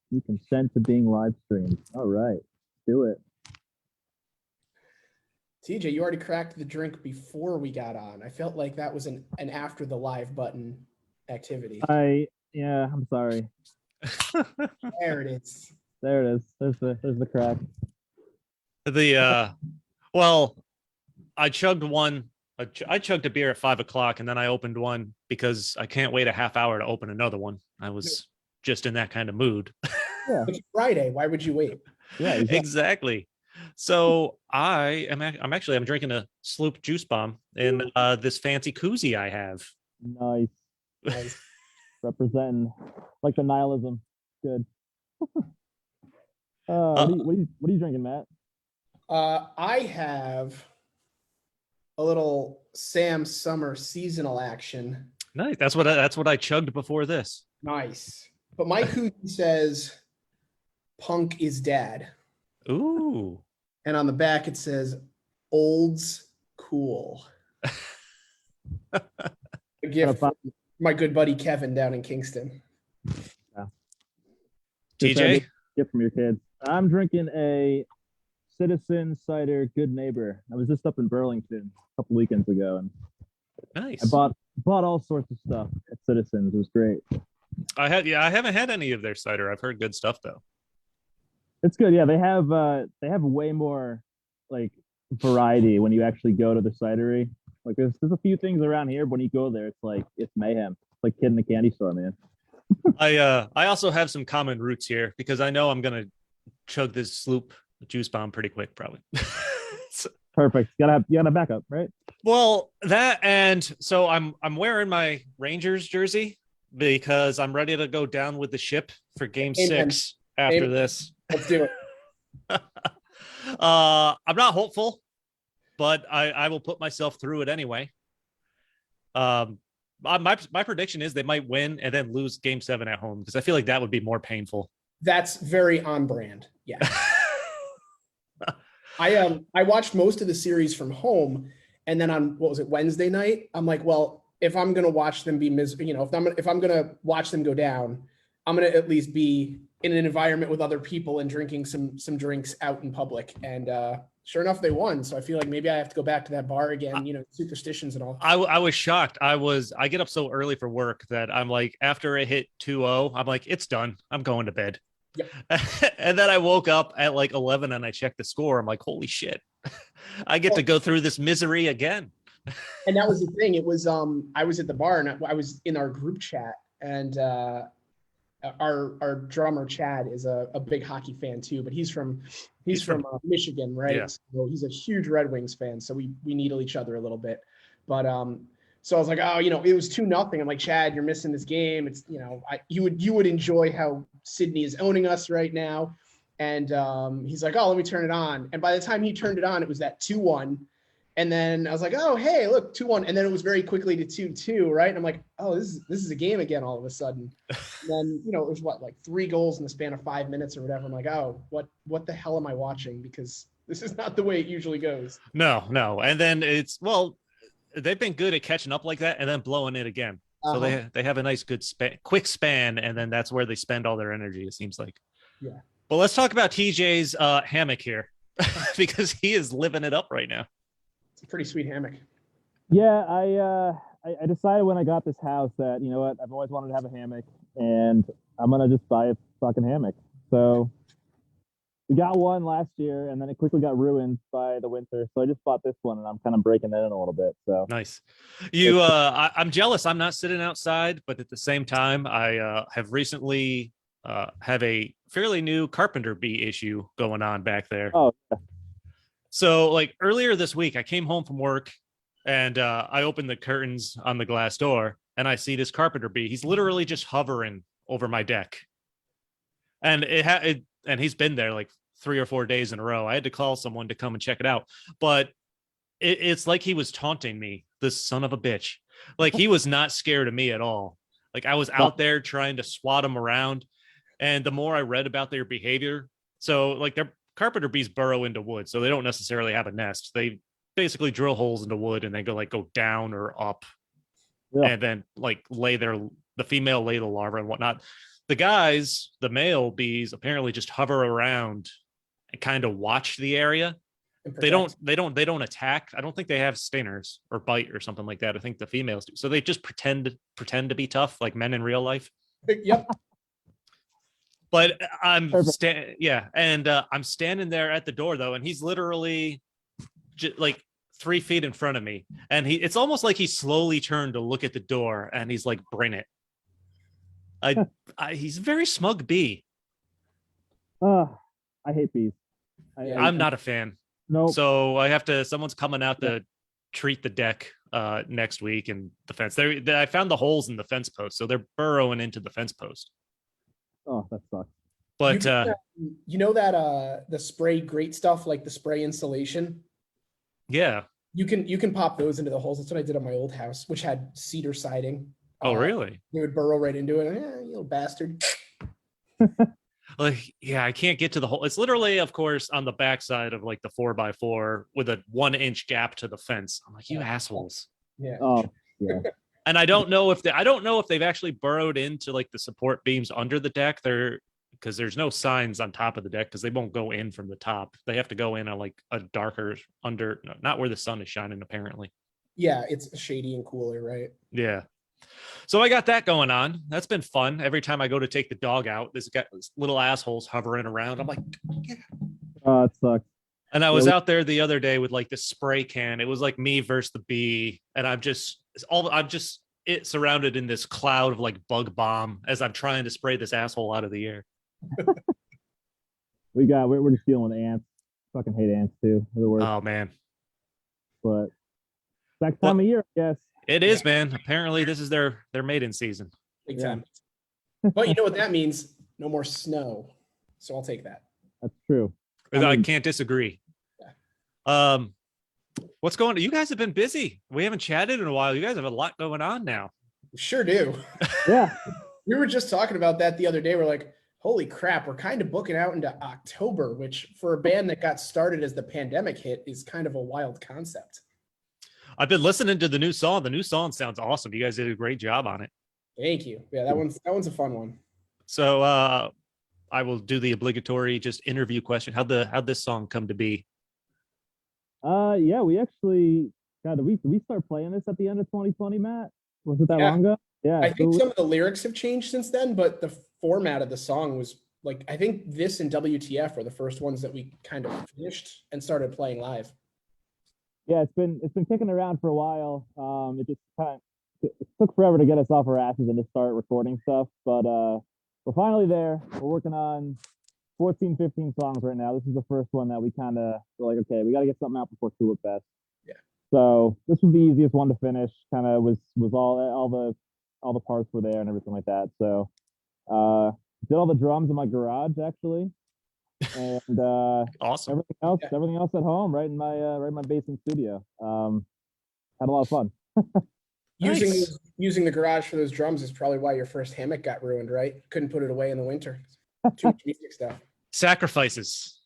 You consent to being live streamed. All right, do it. TJ, you already cracked the drink before we got on. I felt like that was an after the live button activity. Yeah, I'm sorry. There it is. There it is. There's the crack. Well, I chugged one. I chugged a beer at 5 o'clock, and then I opened one because I can't wait a half hour to open another one. I was just in that kind of mood. Yeah, It's Friday. Why would you wait? yeah, Exactly. So I'm drinking a Sloop juice bomb in this fancy koozie I have. nice. Nice. Representing like the nihilism. Good. What are you drinking, Matt? I have a little Sam Summer seasonal action. Nice. That's what I chugged before this. Nice. But my koozie says punk is dad. Ooh. And on the back it says old's cool. A gift from my good buddy Kevin down in Kingston. Yeah. TJ? Gift from your kids. I'm drinking a Citizen Cider Good Neighbor. I was just up in Burlington a couple weekends ago, and Nice. I bought all sorts of stuff at Citizens. It was great. I haven't had any of their cider. I've heard good stuff though. It's good. Yeah, they have way more like variety when you actually go to the cidery. Like there's a few things around here, but when you go there, it's mayhem. It's like kid in the candy store, man. I also have some common roots here because I know I'm gonna chug this Sloop juice bomb pretty quick, probably. Perfect. You gotta back up, right? Well, that and so I'm wearing my Rangers jersey because I'm ready to go down with the ship for Game Amen. 6 after Amen. this. Let's do it. I'm not hopeful, but I will put myself through it anyway. My prediction is they might win and then lose Game 7 at home because I feel like that would be more painful. That's very on brand. Yeah. I watched most of the series from home, and then on Wednesday night, I'm like, well, if I'm gonna watch them be if I'm gonna watch them go down, I'm gonna at least be in an environment with other people and drinking some drinks out in public. And sure enough, they won. So I feel like maybe I have to go back to that bar again. Superstitions and all. I was shocked. I get up so early for work that I'm like, after it hit 2-0, I'm like, it's done. I'm going to bed. Yep. And then I woke up at like 11 and I checked the score. I'm like, holy shit. I get to go through this misery again. And that was the thing. It was I was at the bar and I was in our group chat, and our drummer Chad is a big hockey fan too, but he's from Michigan, right? Yeah. So he's a huge Red Wings fan, so we needle each other a little bit. But so I was like, oh, it was 2-0. I'm like, Chad, you're missing this game. It's you would enjoy how Sydney is owning us right now. And he's like, oh, let me turn it on. And by the time he turned it on, it was that 2-1. And then I was like, oh, hey, look, 2-1. And then it was very quickly to 2-2, right? And I'm like, oh, this is a game again all of a sudden. And then, it was like 3 goals in the span of 5 minutes or whatever. I'm like, oh, what the hell am I watching? Because this is not the way it usually goes. No. And then they've been good at catching up like that and then blowing it again. So they have a nice, good quick span, and then that's where they spend all their energy, it seems like. Yeah. But let's talk about TJ's hammock here because he is living it up right now. It's a pretty sweet hammock. Yeah, I decided when I got this house that, you know what, I've always wanted to have a hammock, and I'm gonna just buy a fucking hammock. So we got one last year, and then it quickly got ruined by the winter. So I just bought this one, and I'm kind of breaking that in a little bit. So nice. I'm jealous. I'm not sitting outside, but at the same time, I have recently have a fairly new carpenter bee issue going on back there. Oh. Yeah. So like earlier this week, I came home from work and I opened the curtains on the glass door and I see this carpenter bee. He's literally just hovering over my deck. And and he's been there like 3 or 4 days in a row. I had to call someone to come and check it out. But it's like he was taunting me, this son of a bitch. Like he was not scared of me at all. Like I was out there trying to swat him around. And the more I read about their behavior, so like their carpenter bees burrow into wood, so they don't necessarily have a nest. They basically drill holes into wood and they go down or up, and then like the female lay the larva and whatnot. The guys, the male bees, apparently just hover around and kind of watch the area. And They protect. don't attack. I don't think they have stingers or bite or something like that. I think the females do. So they just pretend to be tough, like men in real life. Yep. But I'm Perfect. I'm standing there at the door though, and he's literally like 3 feet in front of me, and it's almost like he slowly turned to look at the door, and he's like, "Bring it." He's a very smug bee. I hate bees. Yeah. I'm not a fan. Nope. So someone's coming out to treat the deck next week and the fence. I found the holes in the fence post, so they're burrowing into the fence post. Oh, that sucks. But you know that the spray grate stuff, like the spray insulation, yeah. you can pop those into the holes. That's what I did on my old house, which had cedar siding. Oh, really? They would burrow right into it. You little bastard. Like, yeah, I can't get to the hole. It's literally, of course, on the backside of like the 4x4 with a 1-inch gap to the fence. I'm like, you assholes. Yeah. Oh, yeah. And I don't know if they've actually burrowed into like the support beams under the deck. Because there's no signs on top of the deck because they won't go in from the top. They have to go in on like a darker not where the sun is shining, apparently. Yeah, it's shady and cooler, right? Yeah. So I got that going on. That's been fun. Every time I go to take the dog out, this little assholes hovering around. I'm like, yeah. Oh, it sucks. And I was out there the other day with like the spray can. It was like me versus the bee, and I'm just surrounded in this cloud of like bug bomb as I'm trying to spray this asshole out of the air. We're just dealing with ants. Fucking hate ants too. They're the worst. Oh man, But that time of year, I guess. it is, man. Apparently, this is their mating season. Big Yeah. time. But you know what that means? No more snow. So I'll take that. That's true. I can't disagree. What's going on? You guys have been busy. We haven't chatted in a while. You guys have a lot going on now. Sure do. Yeah. We were just talking about that the other day. We're like, holy crap, we're kind of booking out into October, which for a band that got started as the pandemic hit is kind of a wild concept. I've been listening to the new song. The new song sounds awesome. You guys did a great job on it. Thank you. Yeah, that one's a fun one. So I will do the obligatory just interview question. How'd this song come to be? Yeah, we actually we start playing this at the end of 2020, Matt? Was it that long ago? Yeah. I think some of the lyrics have changed since then, but the format of the song was like, I think this and WTF were the first ones that we kind of finished and started playing live. Yeah, it's been kicking around for a while. It took forever to get us off our asses and to start recording stuff, but we're finally there. We're working on 14, 15 songs right now. This is the first one that we kind of were like, okay, we got to get something out before Tulip Fest. Yeah. So this was the easiest one to finish. Kind of was all the parts were there and everything like that. So did all the drums in my garage actually, and Awesome. everything else at home, right in my basement studio. Had a lot of fun. Using the garage for those drums is probably why your first hammock got ruined, right? Couldn't put it away in the winter. Too much music stuff. Sacrifices.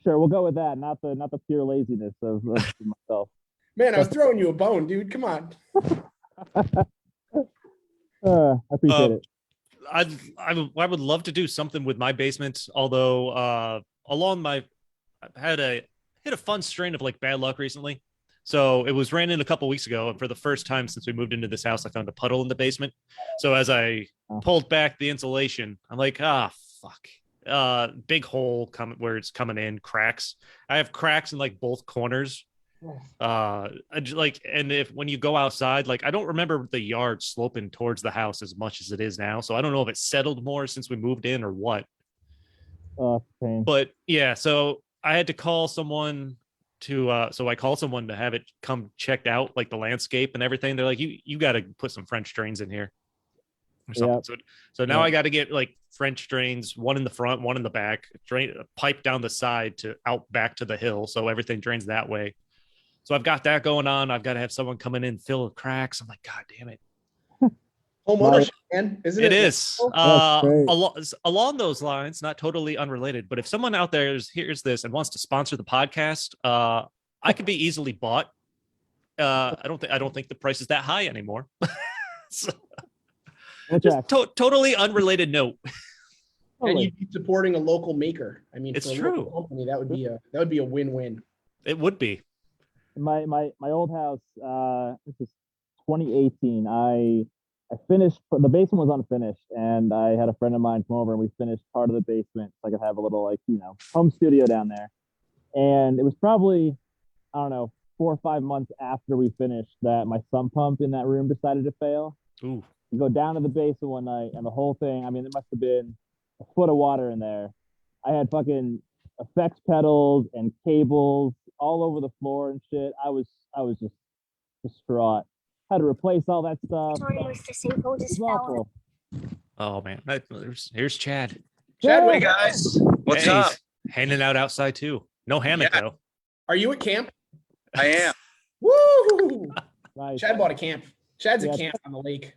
Sure, we'll go with that. Not the pure laziness of myself. Man, I was throwing you a bone, dude. Come on. I appreciate it. I would love to do something with my basement, although I hit a fun strain of like bad luck recently. So it was raining a couple weeks ago, and for the first time since we moved into this house, I found a puddle in the basement. So as I pulled back the insulation, I'm like, fuck. Big hole where it's coming in, cracks. I have cracks in like both corners. When you go outside, like I don't remember the yard sloping towards the house as much as it is now. So I don't know if it's settled more since we moved in or what. Pain. But yeah, so I had to call someone I called someone to have it come checked out, like the landscape and everything. They're like, you got to put some French drains in here or something. Yep. So now I got to get like French drains, one in the front, one in the back, drain a pipe down the side to out back to the hill. So everything drains that way. So I've got that going on. I've got to have someone coming in, fill the cracks. I'm like, God damn it. Home ownership, man. Isn't it? It is. Along those lines, not totally unrelated, but if someone out there hears this and wants to sponsor the podcast, I could be easily bought. I don't think the price is that high anymore. What's Just that? totally unrelated note. And Totally. you'd be supporting a local maker. I mean, It's for a true. local company, that would be a win-win. It would be. My old house. This is 2018. I finished. The basement was unfinished, and I had a friend of mine come over, and we finished part of the basement so I could have a little home studio down there. And it was probably, I don't know, 4 or 5 months after we finished that my sump pump in that room decided to fail. Ooh. We go down to the basement one night, and the whole thing. I mean, there must have been a foot of water in there. I had fucking effects pedals and cables all over the floor and shit. I was just distraught. Had to replace all that stuff. It was awful. Oh man. Here's Chad. Chad, Hey guys, what's Hey, up? he's hanging out outside too. No hammock Yeah. though. are you at camp? I am. Woo! Nice. Chad bought a camp. Chad's Yeah. at camp on the lake.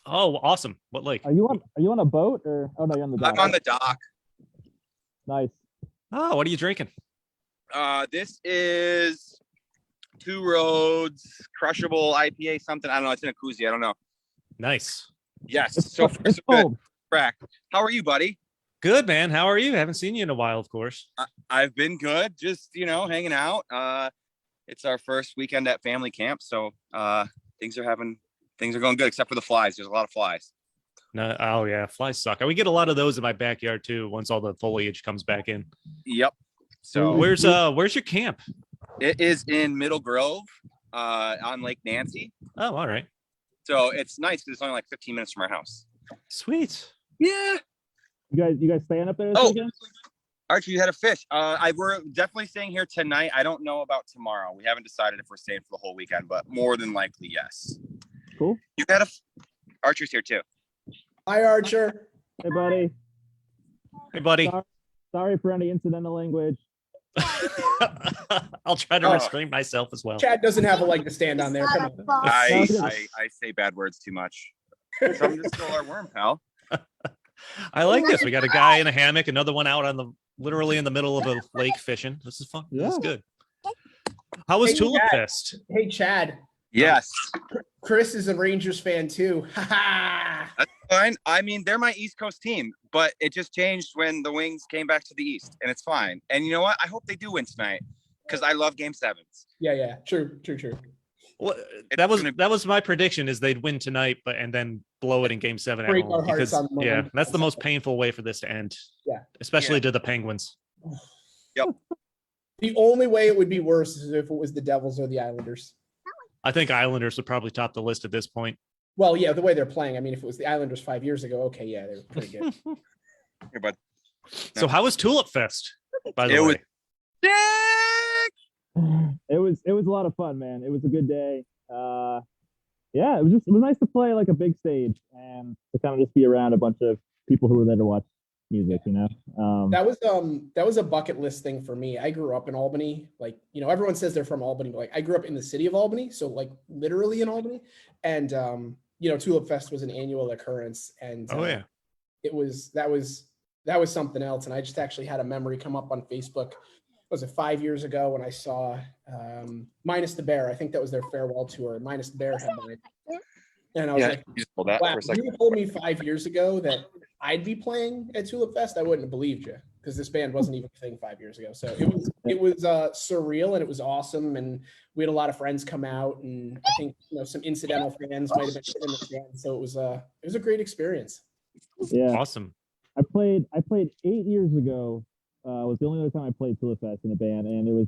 Oh, awesome. What lake? Are you on a boat or? Oh no, you're on the dock. I'm on the dock. Nice. Oh, what are you drinking? This is Two Roads Crushable IPA something. I don't know. It's in a koozie. I don't know. Nice. Yes. It's, So it's far, so good. cold. Crack. How are you, buddy? Good, man. How are you? Haven't seen you in a while, of course. I've been good. Just hanging out. It's our first weekend at family camp, so things are going good, except for the flies. There's a lot of flies. No, oh yeah, flies suck. We get a lot of those in my backyard too. Once all the foliage comes back in. Yep. So Where's your camp? it is in Middle Grove, on Lake Nancy. Oh, all right. So it's nice because it's only like 15 minutes from our house. Sweet. Yeah. You guys staying up there this Oh. weekend? Archie, you had a fish. We're definitely staying here tonight. I don't know about tomorrow. We haven't decided if we're staying for the whole weekend, but more than likely, yes. Cool. You had Archer's here too. Hi, Archer. Hey, buddy. Hey, buddy. Sorry for any incidental language. I'll try to Oh. restrain myself as well. Chad doesn't have a leg to stand on there. Come on. I say bad words too much. Some just stole our worm, pal. I like this. We got a guy in a hammock, another one out on literally in the middle of a lake fishing. This is fun. This is Yeah. good. How was Hey, Tulip Chad. Fest? Hey, Chad. Yes. Chris is a Rangers fan too. Ha ha. That's fine. I mean, they're my East Coast team, but it just changed when the Wings came back to the East, and it's fine. And you know what? I hope they do win tonight because I love Game 7s. Yeah. True. Well, It's that was my prediction is they'd win tonight, and then blow it in Game 7 at Break home our hearts because on the yeah, moment. that's the most painful way for this to end. Yeah. Especially to the Penguins. The only way it would be worse is if it was the Devils or the Islanders. I think Islanders would probably top the list at this point. Well, yeah, the way they're playing. I mean, if it was the Islanders 5 years ago, okay, yeah, they were pretty good. Here, bud. So how was Tulip Fest? By the It way, was- Dick! It was a lot of fun, man. It was a good day. Yeah, it was nice to play like a big stage and to kind of just be around a bunch of people who were there to watch music, That was a bucket list thing for me. I grew up in Albany. Like, everyone says they're from Albany, but like I grew up in the city of Albany, so like literally in Albany. And Tulip Fest was an annual occurrence, and that was something else. And I just actually had a memory come up on Facebook. Was it 5 years ago when I saw Minus the Bear? I think that was their farewell tour. Minus the Bear headline. And I was like, you just pulled that wow, for a if second. you told me 5 years ago that I'd be playing at Tulip Fest, I wouldn't have believed you because this band wasn't even a thing 5 years ago. So it was surreal and it was awesome. And we had a lot of friends come out, and I think some incidental fans might have been in the stand. So it was a great experience. Yeah, awesome. I played 8 years ago. Was the only other time I played Tulip Fest in a band, and it was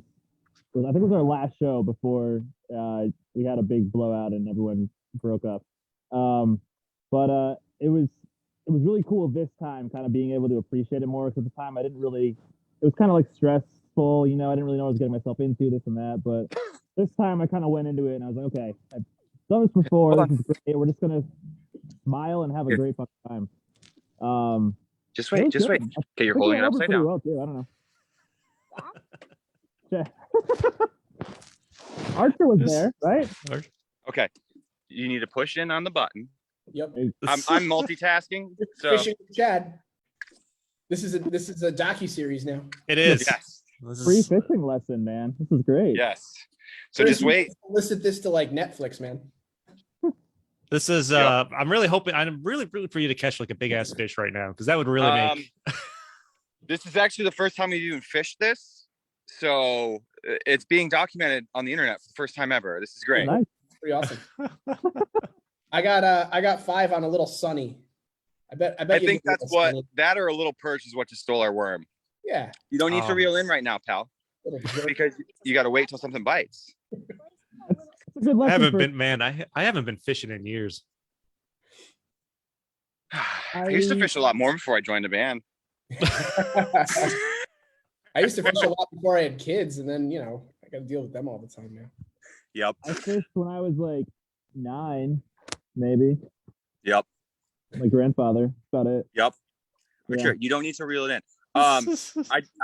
I think it was our last show before we had a big blowout and everyone broke up. But it was really cool this time, kind of being able to appreciate it more. Because at the time I didn't really. It was kind of like stressful, I didn't really know what I was getting myself into, this and that. But this time I kind of went into it and I was like, okay, I've done this before. This is great. We're just gonna smile and have a great fucking time. Just wait. Okay, you're holding it upside down. Well, too. I don't know. Archer was there, right? Okay. You need to push in on the button. Yep. I'm multitasking. So Fishing with Chad. This is a docu-series now. It is. yes. Free fishing lesson, man. This is great. Yes. So Chris, just wait. Solicit this to like Netflix, man. This is I'm really rooting for you to catch like a big ass fish right now, because that would really make This is actually the first time we've even fished this. So it's being documented on the internet for the first time ever. This is great. Nice. Pretty awesome. I got 5 on a little sunny. I think that's what sunny. That or a little perch is what just stole our worm. Yeah. You don't need to reel in right now, pal, because you got to wait till something bites. I haven't been fishing in years. I used to fish a lot more before I joined the band. I used to fish a lot before I had kids, and then I got to deal with them all the time now. Yep. I fished when I was like 9, maybe. Yep. My grandfather. About it. Yep. For sure. You don't need to reel it in. I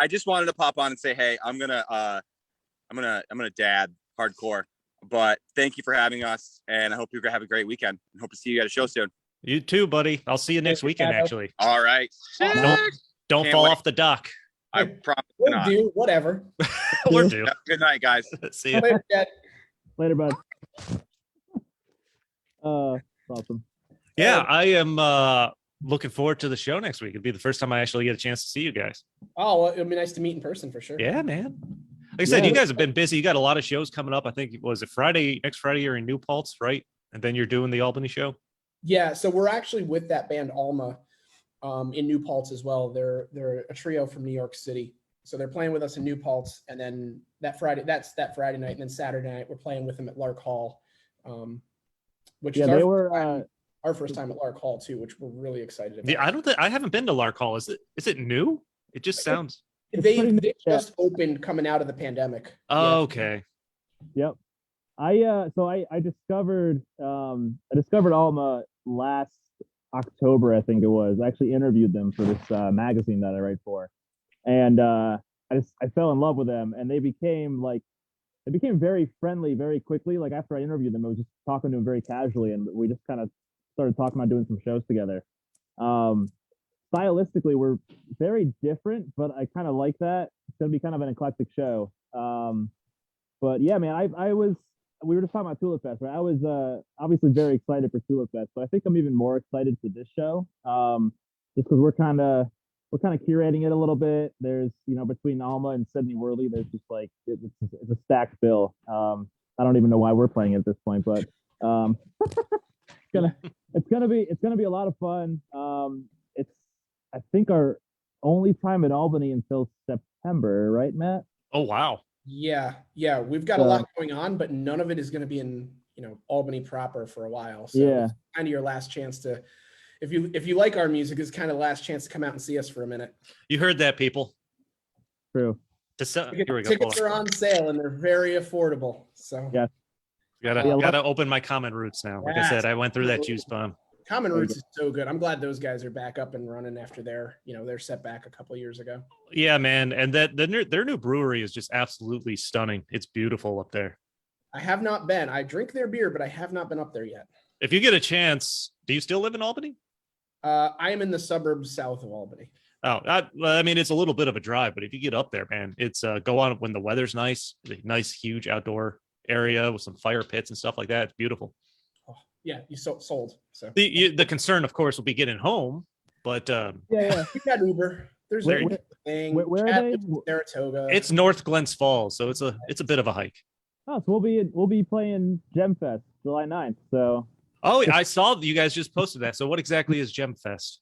just wanted to pop on and say, hey, I'm gonna dad hardcore, but thank you for having us, and I hope you're gonna have a great weekend, and hope to see you at a show soon. You too, buddy. I'll see you next weekend, actually. All right. Don't fall off the dock. I promise not. Do whatever. We're due. Good night, guys. See you later, Dad. Later, bud. Awesome. Yeah, I am looking forward to the show next week. It'd be the first time I actually get a chance to see you guys. Oh, well, it'd be nice to meet in person for sure. Yeah, man. Like I said, you guys have been busy. You got a lot of shows coming up. I think next Friday you're in New Paltz, right? And then you're doing the Albany show. Yeah, so we're actually with that band Alma in New Paltz as well. They're a trio from New York City. So they're playing with us in New Paltz, and then that's that Friday night, and then Saturday night we're playing with them at Lark Hall, which is our first time at Lark Hall too, which we're really excited about. Yeah, I haven't been to Lark Hall. Is it new? It just sounds. They just opened coming out of the pandemic. Oh, okay. Yep. I discovered Alma last October, I think it was. I actually interviewed them for this magazine that I write for, and I fell in love with them, and they became very friendly very quickly. Like after I interviewed them, I was just talking to them very casually, and we just kind of started talking about doing some shows together. Stylistically, we're very different, but I kind of like that. It's gonna be kind of an eclectic show. But yeah, man, we were just talking about Tulip Fest, right? I was obviously very excited for Tulip Fest, but I think I'm even more excited for this show. Just because we're kind of curating it a little bit. There's between Alma and Sydney Worley, there's just like it's a stacked bill. I don't even know why we're playing it at this point, but it's gonna be a lot of fun. It's I think our only time in Albany until September, right, Matt? Oh wow. Yeah, we've got a lot going on, but none of it is going to be in Albany proper for a while. So it's kind of your last chance to, if you like our music, it's kind of the last chance to come out and see us for a minute. You heard that, people. True. Tickets are on sale and they're very affordable. So yeah, gotta open my Common Roots now. Like I said, I went through that juice bomb. Common Roots is so good. I'm glad those guys are back up and running after their setback a couple of years ago. Yeah, man, and their new brewery is just absolutely stunning. It's beautiful up there. I have not been. I drink their beer, but I have not been up there yet. If you get a chance, do you still live in Albany? I am in the suburbs south of Albany. Oh, I mean, it's a little bit of a drive, but if you get up there, man, it's go on when the weather's nice, nice, huge outdoor area with some fire pits and stuff like that. It's beautiful. Yeah, you sold. So the concern, of course, will be getting home, but yeah, you got Uber. There's where are they? Saratoga. It's North Glens Falls, so it's a bit of a hike. Oh, so we'll be playing Gem Fest July 9th. So I saw you guys just posted that. So what exactly is Gem Fest?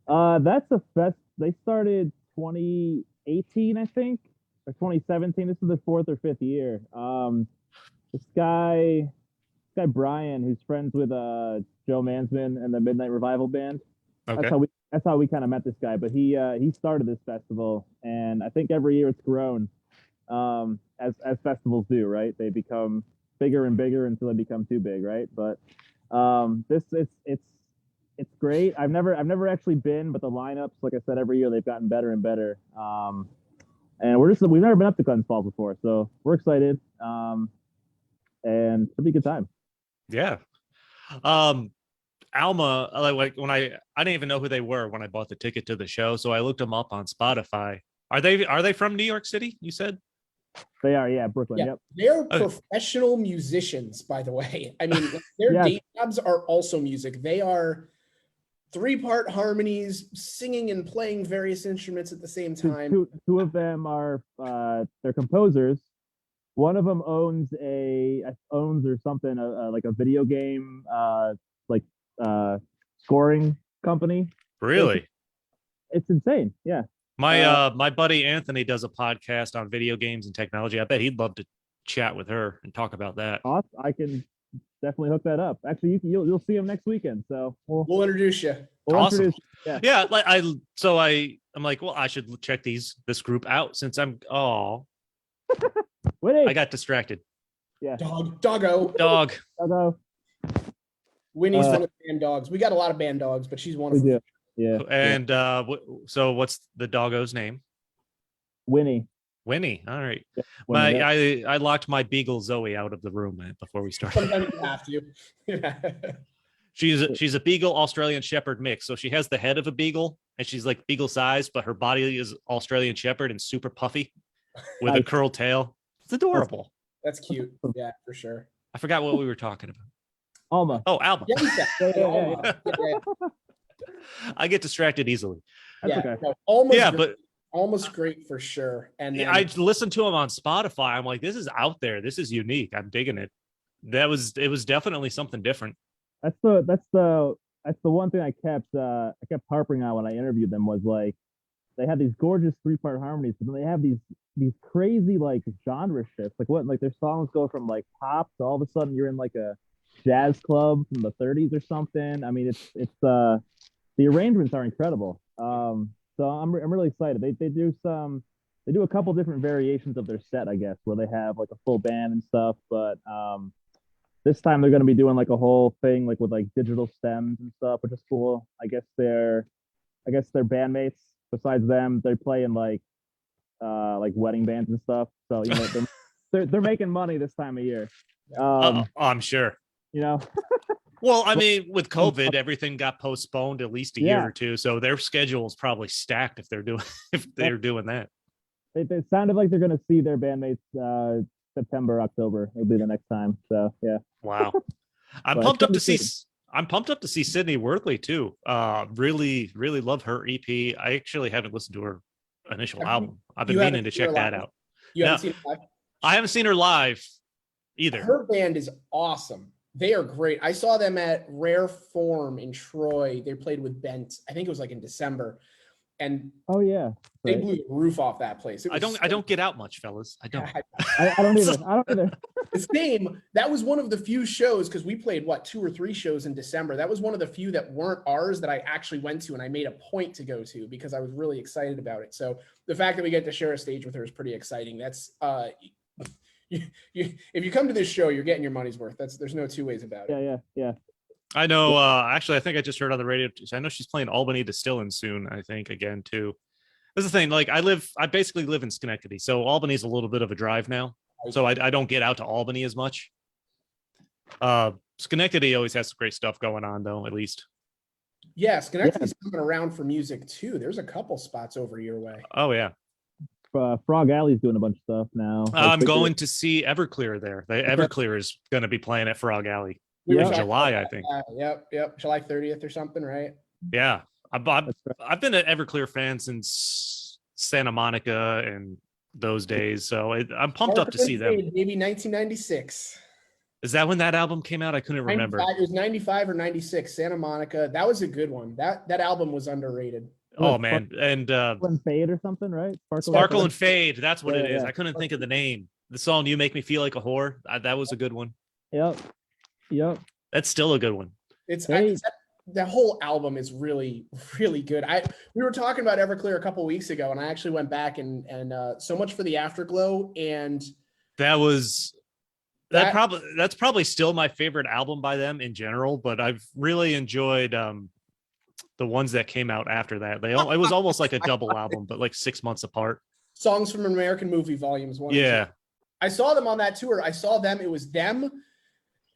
That's a fest. They started 2018, I think, or 2017. This is the 4th or 5th year. This guy Brian, who's friends with Joe Mansman and the Midnight Revival Band. Okay. That's how we kind of met this guy. But he started this festival, and I think every year it's grown, as festivals do, right? They become bigger and bigger until they become too big, right? But it's great. I've never actually been, but the lineups, like I said, every year they've gotten better and better. And we've never been up to Glens Falls before, so we're excited. And it'll be a good time. Yeah. Alma, like when I didn't even know who they were when I bought the ticket to the show, so I looked them up on Spotify. Are they from New York City, you said? They are, yeah, Brooklyn. Yeah. Yep. They're Okay. professional musicians, by the way. I mean, their Yes. day jobs are also music. They are 3-part harmonies, singing and playing various instruments at the same time. Two of them are they're composers. One of them owns or something like a video game like scoring company. Really? It's insane. Yeah. My buddy Anthony does a podcast on video games and technology. I bet he'd love to chat with her and talk about that. Awesome. I can definitely hook that up. Actually, you'll see him next weekend. So We'll introduce you. we'll Awesome. introduce. Yeah. Yeah, like I'm like, well, I should check this group out since I Winnie. got distracted. Doggo. Dog. Hello. Winnie's one of the band dogs. We got a lot of band dogs, but she's one We of them. do. Yeah. And so what's the doggo's name? Winnie. Winnie. All right. Yeah, Winnie, yeah. I locked my beagle Zoe out of the room before we started. Sometimes you have to. Yeah. She's a beagle Australian Shepherd mix. So she has the head of a beagle and she's like beagle size, but her body is Australian Shepherd and super puffy with a Nice. curled tail. It's adorable. That's cute. Yeah, for sure. I forgot what we were talking about. Alma. Oh, Alba. Yeah, yeah. I get distracted easily. That's Yeah, okay. no, almost Yeah, great. but Almost great for sure. And then, I listened to him on Spotify. I'm like, this is out there. This is unique. I'm digging it. It was definitely something different. That's the one thing I kept harping on when I interviewed them was like they have these gorgeous 3-part harmonies, but then they have these crazy like genre shifts. Like their songs go from like pop to all of a sudden you're in like a jazz club from the 30s or something. I mean, it's the arrangements are incredible. So I'm really excited. They do a couple different variations of their set, I guess, where they have like a full band and stuff, but this time they're going to be doing like a whole thing like with like digital stems and stuff, which is cool. I guess their bandmates besides them, they're playing like wedding bands and stuff. So you know they're making money this time of year. I'm sure. You know. Well, I mean, with COVID, everything got postponed at least a year or two, so their schedule is probably stacked if they're doing that. It sounded like they're going to see their bandmates September, October. It'll be the next time. So yeah. Wow. I'm But pumped up to see. good. I'm pumped up to see Sydney Worthley too. Really, really love her EP. I actually haven't listened to her initial album. I've been you meaning to haven't seen her check that live? out. You haven't No. seen it live? I haven't seen her live either. Her band is awesome. They are great. I saw them at Rare Form in Troy. They played with Bent. I think it was like in December, and Oh yeah. they Right. blew the roof off that place. It I was don't get out much, fellas. I don't. I don't either. I don't either. The same. That was one of the few shows because we played 2 or 3 shows in December. That was one of the few that weren't ours that I actually went to and I made a point to go to because I was really excited about it. So the fact that we get to share a stage with her is pretty exciting. That's if you come to this show, you're getting your money's worth. There's no two ways about it. Yeah. I know. Actually, I think I just heard on the radio. I know she's playing Albany Distillin soon. I think again too. This is the thing. Like I basically live in Schenectady, so Albany's a little bit of a drive now. So I don't get out to Albany as much. Schenectady always has some great stuff going on, though. At least. Yeah, Schenectady's coming around for music too. There's a couple spots over your way. Oh yeah. Frog Alley's doing a bunch of stuff now. I'm going to see Everclear there. Everclear is going to be playing at Frog Alley We were Yeah. in talking July, about I think. that. Yep. July 30th or something, right? Yeah, That's right. I've been an Everclear fan since Santa Monica and those days, so I'm pumped up to see them. Maybe 1996. Is that when that album came out? I couldn't remember. 95, it was 95 or 96. Santa Monica. That was a good one. That album was underrated. Oh man, and Sparkle and Fade or something, right? Sparkle and Fade. That's what it is. Yeah. I couldn't think of the name. The song "You Make Me Feel Like a Whore." That was a good one. Yep. That's still a good one. It's Hey. the whole album is really, really good. We were talking about Everclear a couple of weeks ago, and I actually went back and so much for the Afterglow, and That's probably still my favorite album by them in general, but I've really enjoyed the ones that came out after that. It was almost like a double album, but like 6 months apart. Songs from an American Movie Volumes 1 and 2. Yeah. I saw them on that tour. I saw them. It was them,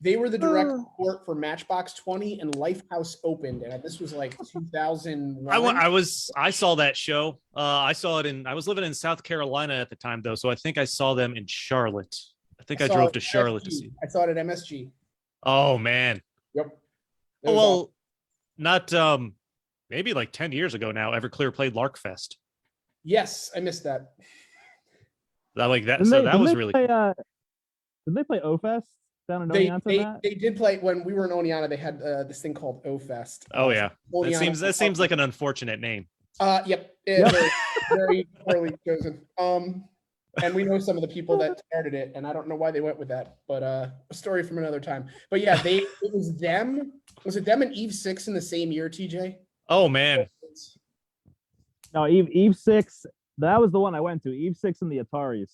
They were the direct support for Matchbox 20 and Lifehouse opened, and this was like 2001. I saw that show. I saw it I was living in South Carolina at the time though, so I think I saw them in Charlotte. I think I drove to Charlotte to see. I saw it at MSG. Oh man. Yep. Well, awesome. Not maybe like 10 years ago now, Everclear played Larkfest. Yes, I missed that. That was really cool. Did they play O-Fest down in Oneonta? They did play when we were in Oneonta. They had this thing called O-Fest. Oh yeah, that seems like an unfortunate name. Yep. Very, very poorly chosen. And we know some of the people that started it, and I don't know why they went with that, but a story from another time. But yeah, it was them. Was it them and Eve 6 in the same year, TJ? Oh man. No, Eve 6. That was the one I went to. Eve 6 and the Ataris.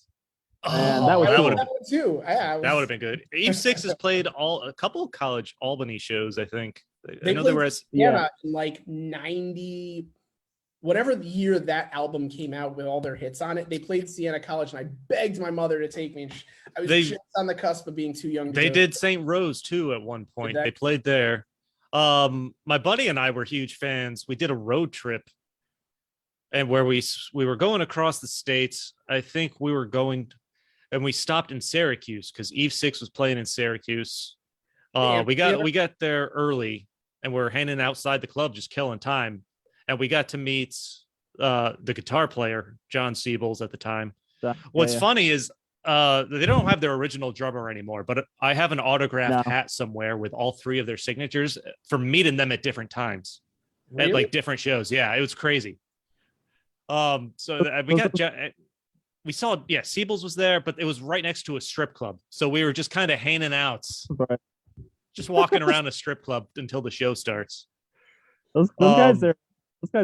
And that was that would have been too. That would have been good. Eve 6 has played a couple of college Albany shows, I think. I know there was in like 90, whatever the year that album came out with all their hits on it. They played Siena College, and I begged my mother to take me. And I was just on the cusp of being too young. They did St. Rose too at one point. They played there. My buddy and I were huge fans. We did a road trip, and where we were going across the states. I think we were going, and we stopped in Syracuse because Eve 6 was playing in Syracuse. We got there early, and we were hanging outside the club, just killing time. And we got to meet the guitar player, John Siebels, at the time. What's funny is they don't have their original drummer anymore, but I have an autographed hat somewhere with all three of their signatures from meeting them at different times at like different shows. Yeah, it was crazy. We saw, Siebels was there, but it was right next to a strip club. So we were just kind of hanging out, just walking around a strip club until the show starts. Those guys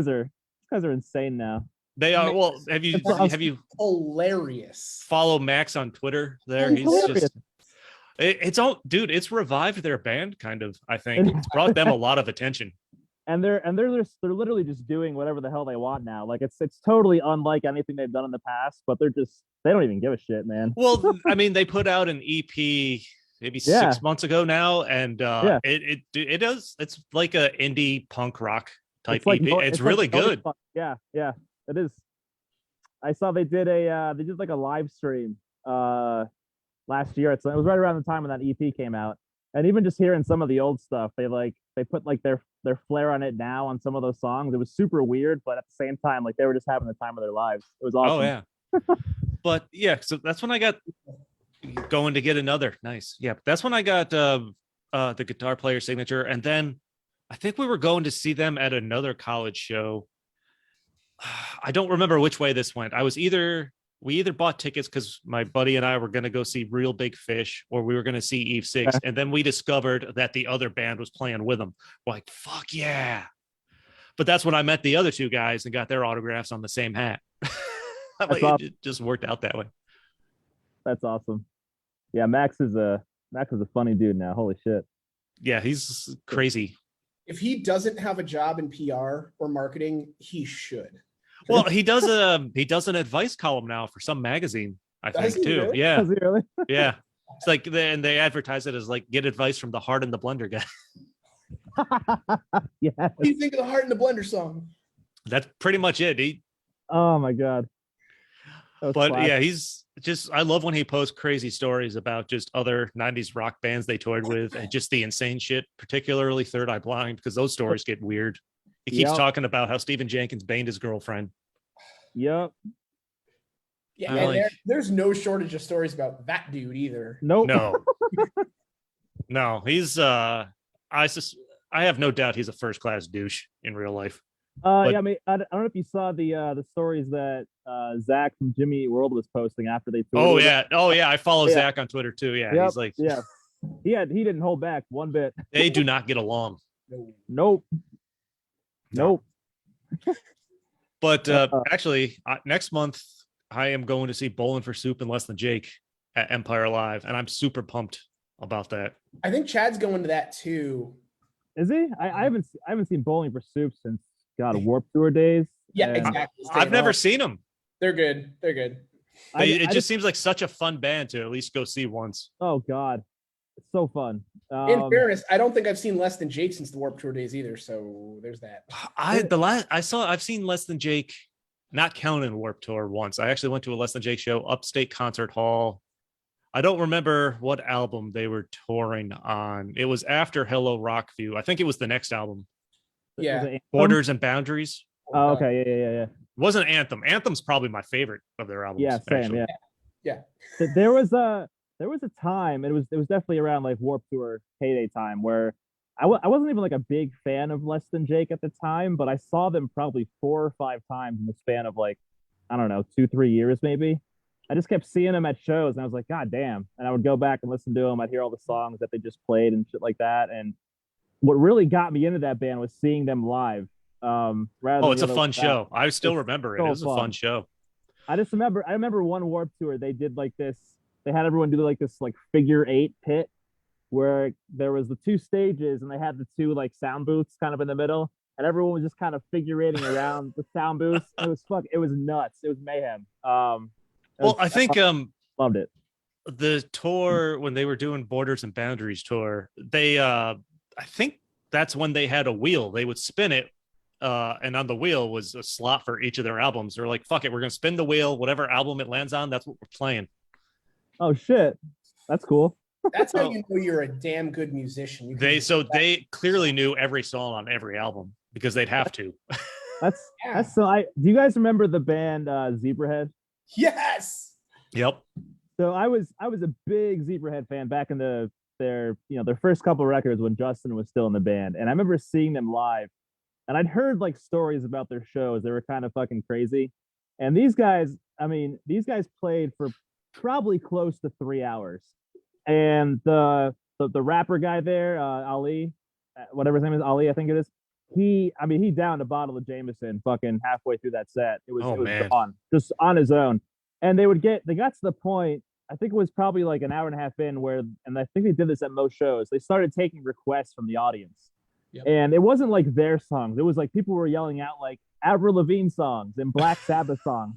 are insane now. They are. Well, have you hilarious? Follow Max on Twitter there. He's hilarious. It's revived their band kind of. I think it's brought them a lot of attention. And they're literally just doing whatever the hell they want now. Like it's totally unlike anything they've done in the past, but they don't even give a shit, man. Well, I mean, they put out an EP maybe 6 months ago now, and it's like a indie punk rock type EP. It's really good. Yeah, it is. I saw they did like a live stream last year. It was right around the time when that EP came out, and even just hearing some of the old stuff, they put like their flair on it now on some of those songs. It was super weird, but at the same time, like they were just having the time of their lives. It was awesome. Oh yeah. But yeah, so that's when I got going to get another nice. Yeah, that's when I got the guitar player signature, and then I think we were going to see them at another college show. I don't remember which way this went. We either bought tickets because my buddy and I were going to go see Real Big Fish, or we were going to see Eve 6. And then we discovered that the other band was playing with them. We're like, fuck yeah. But that's when I met the other two guys and got their autographs on the same hat. It just worked out that way. That's awesome. Yeah, Max is a funny dude now. Holy shit. Yeah, he's crazy. If he doesn't have a job in PR or marketing, he should. Well, he does an advice column now for some magazine, I think, too. Really? Yeah. Does he really? Yeah. It's like they advertise it as like get advice from the Heart and the Blender guy. Yeah. What do you think of the Heart and the Blender song? That's pretty much it. Oh my God. But classic. Yeah, he's just, I love when he posts crazy stories about just other 90s rock bands they toured with and just the insane shit, particularly Third Eye Blind, because those stories get weird. He keeps talking about how Stephen Jenkins banged his girlfriend. Yep. Yeah, and there's no shortage of stories about that dude either. Nope. No, he's I have no doubt he's a first-class douche in real life. Yeah, I mean, I don't know if you saw the stories that Zach from Jimmy Eat World was posting after they toured. Oh yeah, I follow Zach on Twitter too. Yeah, yep. He's like, he didn't hold back one bit. They do not get along. Nope. But actually, next month I am going to see Bowling for Soup and Less Than Jake at Empire Live, and I'm super pumped about that. I think Chad's going to that too. Is he? I haven't seen Bowling for Soup since Warped Tour days. Yeah, exactly. I've never seen them. They're good. It just seems like such a fun band to at least go see once. Oh God. It's so fun. In fairness, I don't think I've seen Less Than Jake since the Warped Tour days either. So there's that. I've seen Less Than Jake, not counting Warped Tour once. I actually went to a Less Than Jake show, Upstate Concert Hall. I don't remember what album they were touring on. It was after Hello Rockview. I think it was the next album. Yeah. Borders and Boundaries. Oh, okay. Yeah. It wasn't Anthem. Anthem's probably my favorite of their albums. Yeah, same. Actually. Yeah. There was a time. It was definitely around like Warped Tour heyday time where I wasn't even like a big fan of Less Than Jake at the time, but I saw them probably 4 or 5 times in the span of like, I don't know, 2-3 years maybe. I just kept seeing them at shows, and I was like, God damn! And I would go back and listen to them. I'd hear all the songs that they just played and shit like that. And what really got me into that band was seeing them live. It's a fun show. I still remember it. It was a fun show. I remember one Warped Tour. They did like this. They had everyone do like this like figure 8 pit where there was the 2 stages and they had the 2 like sound booths kind of in the middle, and everyone was just kind of figurating around the sound booths. It was nuts. It was mayhem. I think loved it. The tour when they were doing Borders and Boundaries tour, they I think that's when they had a wheel. They would spin it, and on the wheel was a slot for each of their albums. They're like, fuck it, we're gonna spin the wheel, whatever album it lands on, that's what we're playing. Oh shit. That's cool. That's how you know you're a damn good musician. They clearly knew every song on every album because they'd have to. That's do you guys remember the band Zebrahead? Yes. Yep. So I was a big Zebrahead fan back in their first couple of records when Justin was still in the band, and I remember seeing them live, and I'd heard like stories about their shows. They were kind of fucking crazy, and these guys played for probably close to 3 hours, and the rapper guy there, Ali, whatever his name is, Ali, I think it is. He downed a bottle of Jameson fucking halfway through that set. It was gone, just on his own. And they got to the point, I think it was probably like an hour and a half in and I think they did this at most shows. They started taking requests from the audience. Yep. And it wasn't like their songs. It was like people were yelling out like Avril Lavigne songs and Black Sabbath songs.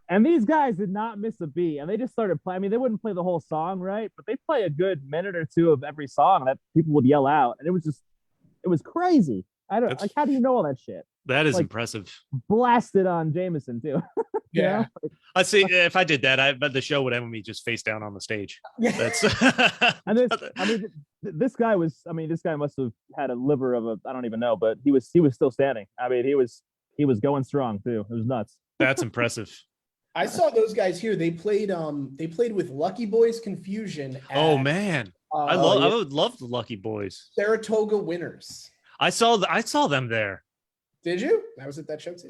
And these guys did not miss a beat. And they just started playing. I mean, they wouldn't play the whole song, right? But they play a good minute or 2 of every song that people would yell out. And it was crazy. How do you know all that shit? That is like, impressive. Blasted on Jameson too. Yeah. I see. If I did that, I bet the show would end with me just face down on the stage. That's. This guy must have had a liver of I don't even know, but he was still standing. I mean, he was going strong too. It was nuts. That's impressive. I saw those guys here. They played with Lucky Boys Confusion. Oh man. I would love the Lucky Boys. Saratoga Winners. I saw them there. Did you? I was at that show too.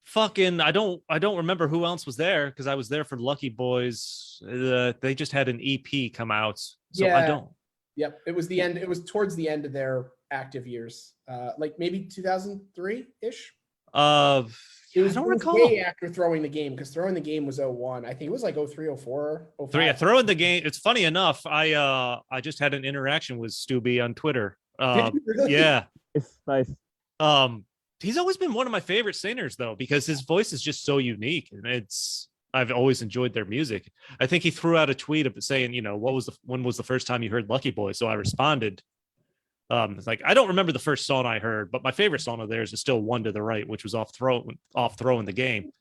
Fucking, I don't remember who else was there because I was there for Lucky Boys. They just had an EP come out, so yeah. I don't. Yep, it was the end. It was towards the end of their active years, like maybe 2003 ish. It was, I don't recall. Way after Throwing the Game, because Throwing the Game was 01. I think it was like 03, 04, 05. Yeah, Throwing the Game. It's funny enough. I just had an interaction with Stubby on Twitter. Really? Yeah, it's nice. He's always been one of my favorite singers though, because his voice is just so unique, and I've always enjoyed their music. I think he threw out a tweet of saying, when was the first time you heard Lucky Boy? So I responded. It's like, I don't remember the first song I heard, but my favorite song of theirs is still One to the Right, which was off Throwing the Game.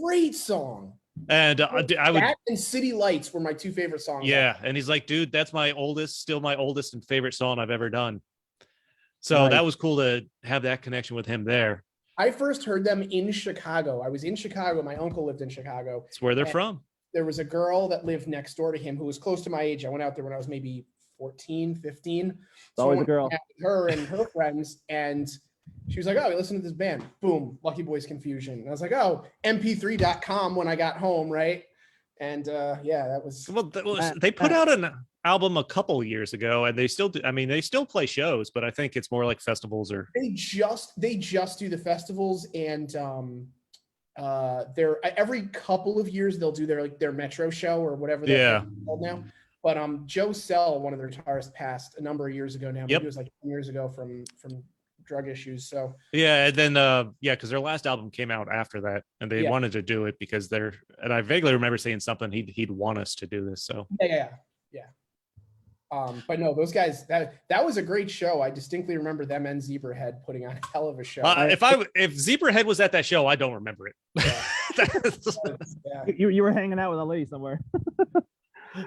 Great song. And that and City Lights were my 2 favorite songs. Yeah. And he's like, dude, that's still my oldest and favorite song I've ever done. So That was cool to have that connection with him there. I first heard them in Chicago. I was in Chicago. My uncle lived in Chicago. It's where they're from. There was a girl that lived next door to him who was close to my age. I went out there when I was maybe 14, 15. So always a girl. Her and her friends, and she was like, "Oh, listen to this band." Boom, Lucky Boys Confusion. And I was like, "Oh, mp3.com" when I got home, right? And that was. Well, they put out an album a couple years ago, and they still do. I mean, they still play shows, but I think it's more like festivals or. They just do the festivals, and they're every couple of years they'll do their Metro show or whatever they're called now. But Joe Sell, one of their guitarists, passed a number of years ago now. Maybe it was like 10 years ago from drug issues. So yeah, and then because their last album came out after that, and they wanted to do it because and I vaguely remember saying something he'd want us to do this. So yeah. But no, those guys, that was a great show. I distinctly remember them and Zebrahead putting on a hell of a show. If Zebrahead was at that show, I don't remember it. Yeah. You were hanging out with a lady somewhere.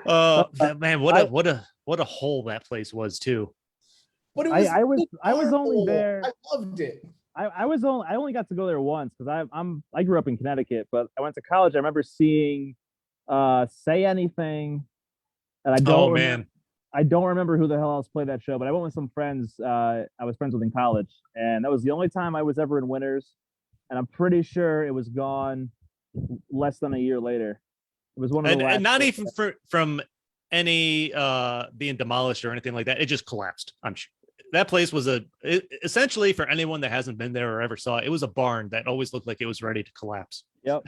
Man, what a hole that place was too. But it was I was only there. I loved it. I only got to go there once because I grew up in Connecticut, but I went to college. I remember seeing Say Anything, and I don't remember who the hell else played that show, but I went with some friends I was friends with in college, and that was the only time I was ever in Winners, and I'm pretty sure it was gone less than a year later. It was one of the last, and not even from any being demolished or anything like that. It just collapsed. I'm sure that place was essentially, for anyone that hasn't been there or ever saw it, it was a barn that always looked like it was ready to collapse. Yep.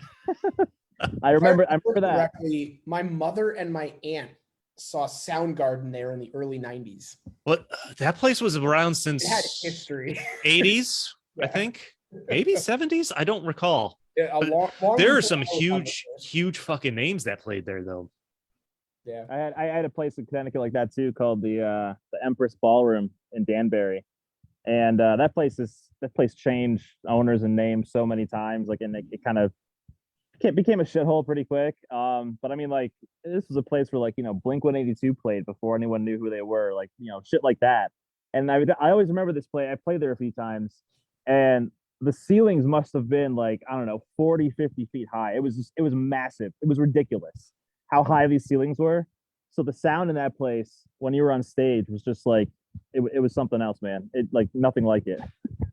I remember that. Correctly, my mother and my aunt saw Soundgarden there in the early 90s. But that place was around since it had history. 80s, yeah. I think. Maybe 70s. I don't recall. Yeah, there are some huge fucking names that played there, though. Yeah, I had a place in Connecticut like that too, called the Empress Ballroom in Danbury, and that place changed owners and names so many times, like, and it kind of became a shithole pretty quick. But I mean, like, this was a place where, like, you know, Blink-182 played before anyone knew who they were, like, you know, shit like that. And I always remember this play. I played there a few times, and the ceilings must have been like, I don't know, 40, 50 feet high. It was massive. It was ridiculous how high these ceilings were. So the sound in that place when you were on stage was just like, it was something else, man. It, like, nothing like it.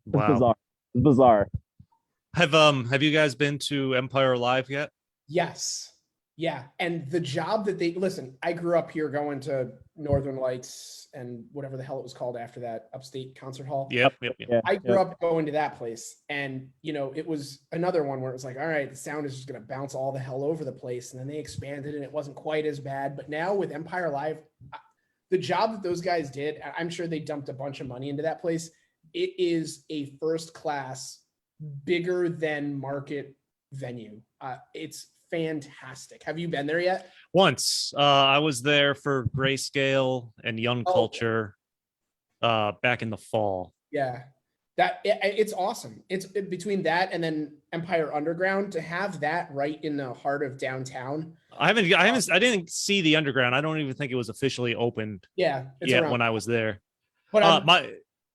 Wow. It's bizarre. Have you guys been to Empire Live yet? Yes. Yeah. And the job that listen, I grew up here going to Northern Lights and whatever the hell it was called after that, Upstate Concert Hall. Yep. Yeah, I grew up going to that place, and, you know, it was another one where it was like, all right, the sound is just going to bounce all the hell over the place. And then they expanded and it wasn't quite as bad. But now with Empire Live, the job that those guys did, I'm sure they dumped a bunch of money into that place. It is a first class, bigger than market venue. It's fantastic. Have you been there yet? Once. I was there for Grayscale and Young Culture back in the fall. Yeah, it's awesome. It's between that and then Empire Underground, to have that right in the heart of downtown. I didn't see the Underground. I don't even think it was officially opened. Yeah, when I was there. But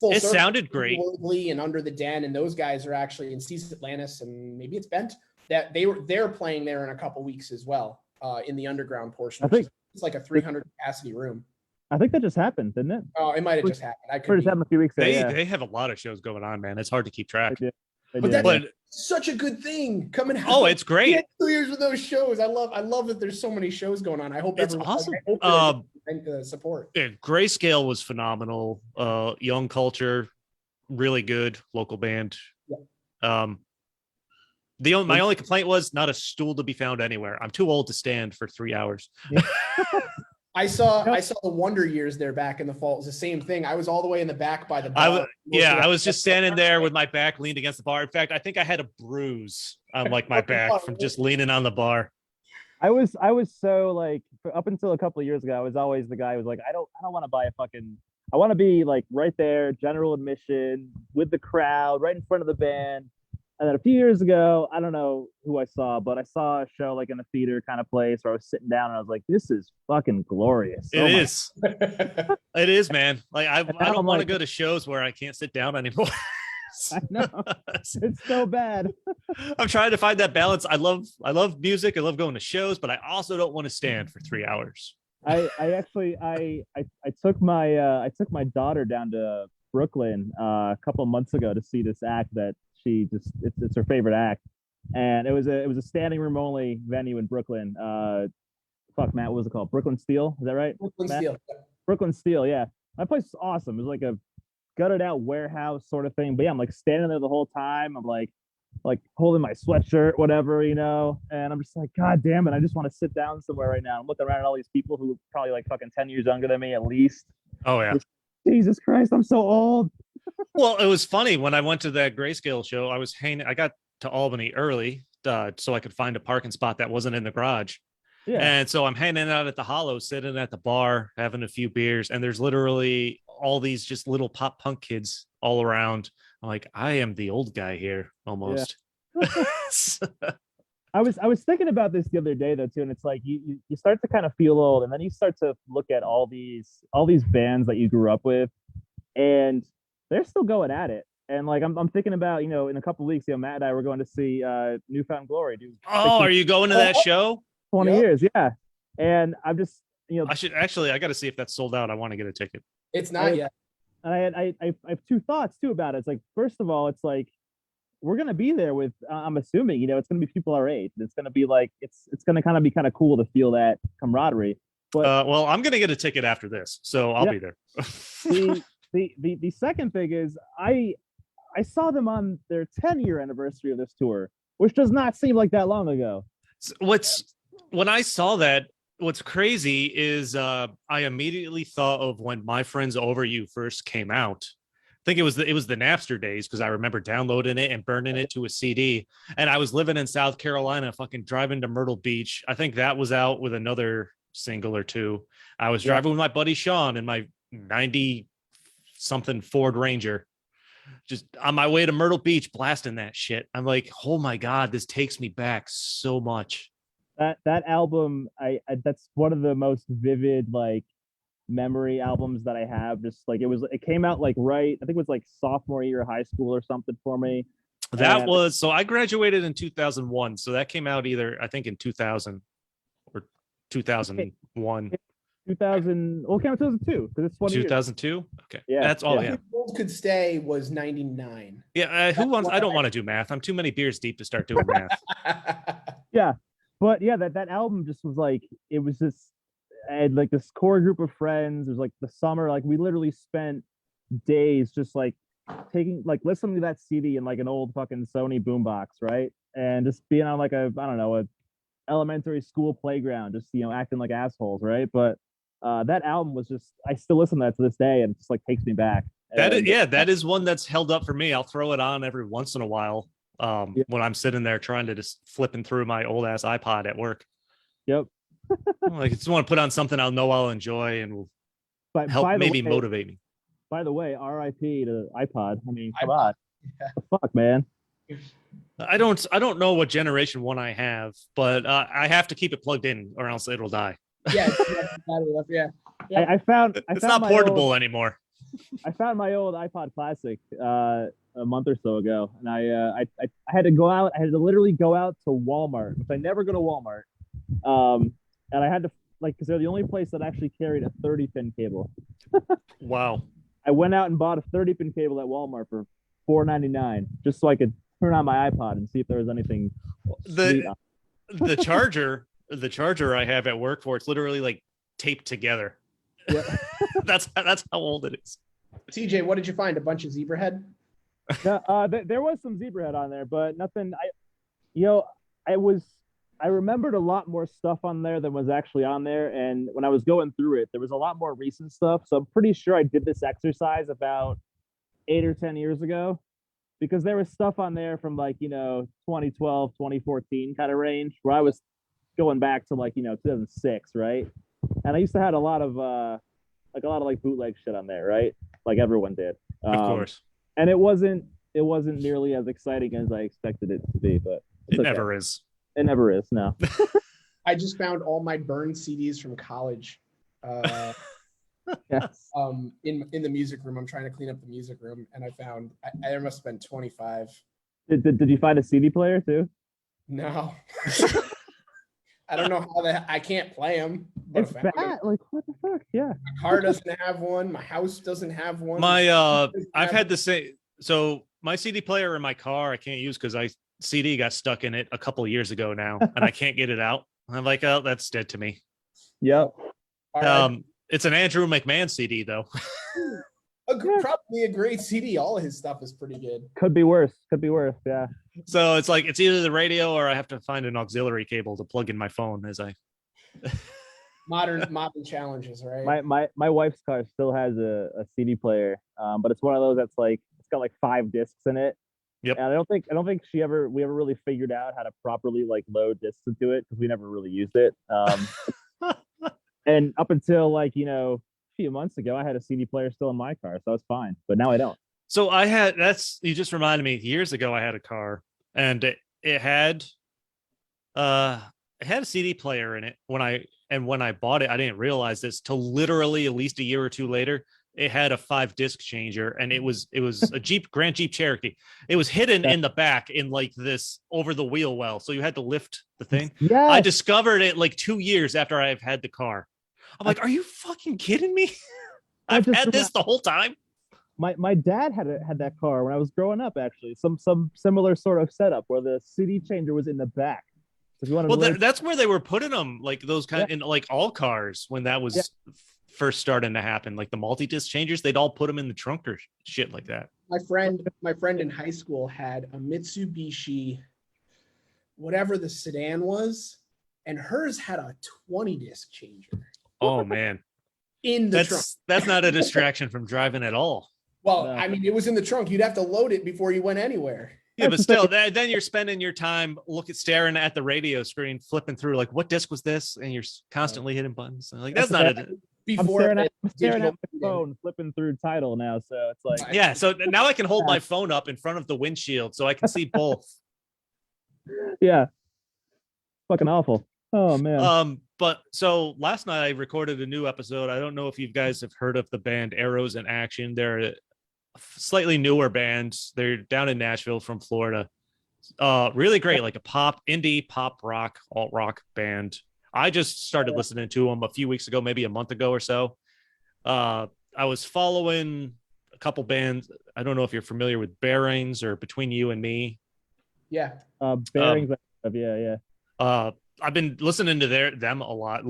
it sounded great. Worldly and Under the Den, and those guys are actually in Seas Atlantis, and maybe it's Bent. That they're playing there in a couple weeks as well, in the underground portion. I think it's like a 300 capacity room. I think that just happened, didn't it? Oh, it might have just happened. It just happened a few weeks ago. They have a lot of shows going on, man. It's hard to keep track. But that's such a good thing coming out. Oh, it's great. 2 years with those shows. I love that there's so many shows going on. I hope it's awesome. Support. Grayscale was phenomenal. Young Culture, really good local band. Yeah. My only complaint was not a stool to be found anywhere. I'm too old to stand for 3 hours. Yeah. I saw the Wonder Years there back in the fall. It was the same thing. I was all the way in the back by the bar. I was just standing there with my back leaned against the bar. In fact, I think I had a bruise on like my back from just leaning on the bar. I was so, like, up until a couple of years ago, I was always the guy who was like, I don't want to buy I want to be like right there, general admission with the crowd, right in front of the band. And then a few years ago, I don't know who I saw, but I saw a show like in a theater kind of place where I was sitting down and I was like, this is fucking glorious. It is. It is, man. Like, I don't want to go to shows where I can't sit down anymore. I know. It's so bad. I'm trying to find that balance. I love music. I love going to shows, but I also don't want to stand for 3 hours. I actually took my daughter down to Brooklyn a couple of months ago to see this act that it's her favorite act, and it was a standing room only venue in Brooklyn. Matt, what was it called? Brooklyn Steel, is that right? Brooklyn Steel. Brooklyn Steel, yeah. My place is awesome. It was like a gutted out warehouse sort of thing, but yeah, I'm like standing there the whole time. I'm like holding my sweatshirt, whatever, you know, and I'm just like, God damn it, I just want to sit down somewhere right now. I'm looking around at all these people who are probably like fucking 10 years younger than me at least. Oh yeah. Jesus Christ, I'm so old. Well, it was funny when I went to that Grayscale show. I got to Albany early so I could find a parking spot that wasn't in the garage. Yeah. And so I'm hanging out at the Hollow, sitting at the bar, having a few beers, and there's literally all these just little pop punk kids all around. I'm like, I am the old guy here almost. I was thinking about this the other day though too, and it's like you start to kind of feel old, and then you start to look at all these bands that you grew up with, and they're still going at it. And like I'm thinking about, you know, in a couple of weeks, you know, Matt and I were going to see Newfound Glory, dude. Oh, are you going to that show? 20 Yep. years, yeah. And I'm just, you know, I got to see if that's sold out. I want to get a ticket. It's not yet. and I have two thoughts too about it. It's like, first of all, it's like we're gonna be there with, I'm assuming, you know, it's gonna be people our age. It's gonna be like it's gonna kind of be kind of cool to feel that camaraderie. But Well, I'm gonna get a ticket after this, so I'll be there. the second thing is I saw them on their 10-year anniversary of this tour, which does not seem like that long ago. When I saw that, what's crazy is I immediately thought of when My Friends Over You first came out. I think it was the Napster days, because I remember downloading it and burning it to a CD. And I was living in South Carolina, fucking driving to Myrtle Beach. I think that was out with another single or two. I was driving with my buddy Sean in my 90 something Ford Ranger, just on my way to Myrtle Beach, blasting that shit. I'm like, oh my God, this takes me back so much. That album, I that's one of the most vivid like memory albums that I have. Just like it came out like right, I think it was like sophomore year of high school or something for me. That was, so I graduated in 2001, so that came out either I think in 2000 or 2001. 2000, well, it came out 2002 because it's 20 years. 2002. Okay, Yeah, that's all. yeah. Yeah, Old Could Stay was 99. yeah. Who wants? I don't want to do math. I'm too many beers deep to start doing math. Yeah, but yeah, that album just was like, it was just, I had like this core group of friends. It was like the summer, like we literally spent days just like listening to that CD in like an old fucking Sony boombox, right? And just being on like a, I don't know, a elementary school playground, just, you know, acting like assholes, right? But that album was just, I still listen to that to this day, and it just like takes me back. That is one that's held up for me. I'll throw it on every once in a while when I'm sitting there trying to just flipping through my old ass iPod at work. Yep. Like, I just want to put on something I'll enjoy and will But help maybe motivate me. By the way, R.I.P. to iPod. I mean, come iPod. on. Yeah. The fuck, man. I don't know what generation one I have, but I have to keep it plugged in or else it'll die. Yeah. Yeah. I found It's found not my portable anymore. I found my old iPod Classic a month or so ago, and I had to go out. I had to literally go out to Walmart, which I never go to Walmart. And I had to, like, because they're the only place that actually carried a 30-pin cable. Wow. I went out and bought a 30-pin cable at Walmart for $4.99 just so I could turn on my iPod and see if there was anything. The charger I have at work for it's literally like taped together. Yeah. that's how old it is. TJ, what did you find? A bunch of zebra head? No, there was some Zebrahead on there, but nothing. I remembered a lot more stuff on there than was actually on there, and when I was going through it, there was a lot more recent stuff. So I'm pretty sure I did this exercise about 8 or 10 years ago, because there was stuff on there from like, you know, 2012, 2014 kind of range, where I was going back to like, you know, 2006, right? And I used to have a lot of like bootleg shit on there, right? Like everyone did. Of course. And it wasn't nearly as exciting as I expected it to be, but It never is. It never is. No. I just found all my burned CDs from college. Yes. In the music room. I'm trying to clean up the music room, and I found I must have been 25. Did you find a CD player too? No. I don't know how I can't play them. But It's bad. Like, what the fuck? Yeah. My car doesn't have one. My house doesn't have one. I've had the same. So my CD player in my car I can't use because CD got stuck in it a couple of years ago now, and I can't get it out. I'm like, oh, that's dead to me. Yep. All right. It's an Andrew McMahon CD though. Probably a great CD. All of his stuff is pretty good. Could be worse. Yeah. So it's like it's either the radio or I have to find an auxiliary cable to plug in my phone as I. Modern challenges, right? My wife's car still has a CD player, but it's one of those that's like, it's got like 5 discs in it, Yep. And I don't think we ever really figured out how to properly like load discs into it because we never really used it. And up until like, a few months ago, I had a CD player still in my car, so I was fine. But now I don't. So you just reminded me, years ago I had a car and it had a CD player in it when I bought it. I didn't realize this till literally at least a year or two later. It had a 5-disc changer, and it was a Grand Jeep Cherokee. It was hidden in the back in like this over the wheel well, so you had to lift the thing. Yeah, I discovered it like 2 years after I've had the car. I'm like, are you fucking kidding me? I've had this the whole time. My dad had that car when I was growing up. Actually, some similar sort of setup where the CD changer was in the back. So if you wanted that's where they were putting them, like those kind in like all cars when that was first starting to happen. Like the multi-disc changers, they'd all put them in the trunk or shit like that. My friend in high school had a Mitsubishi, whatever the sedan was, and hers had a 20-disc changer. Oh man, in the trunk. That's not a distraction from driving at all. Well, I mean, it was in the trunk. You'd have to load it before you went anywhere. Yeah, but still, then you're spending your time staring at the radio screen, flipping through like, what disc was this? And you're constantly hitting buttons. Like that's not a. Before I'm staring at my phone, flipping through Tidal now. So it's like, yeah. So now I can hold my phone up in front of the windshield so I can see both. Yeah. Fucking awful. Oh man. But so last night I recorded a new episode. I don't know if you guys have heard of the band Arrows in Action. They're a slightly newer band. They're down in Nashville from Florida. Really great, like a indie pop rock, alt rock band. I just started listening to them a few weeks ago, maybe a month ago or so. I was following a couple bands. I don't know if you're familiar with Bearings or Between You and Me. Yeah. Bearings. Yeah. I've been listening to them a lot.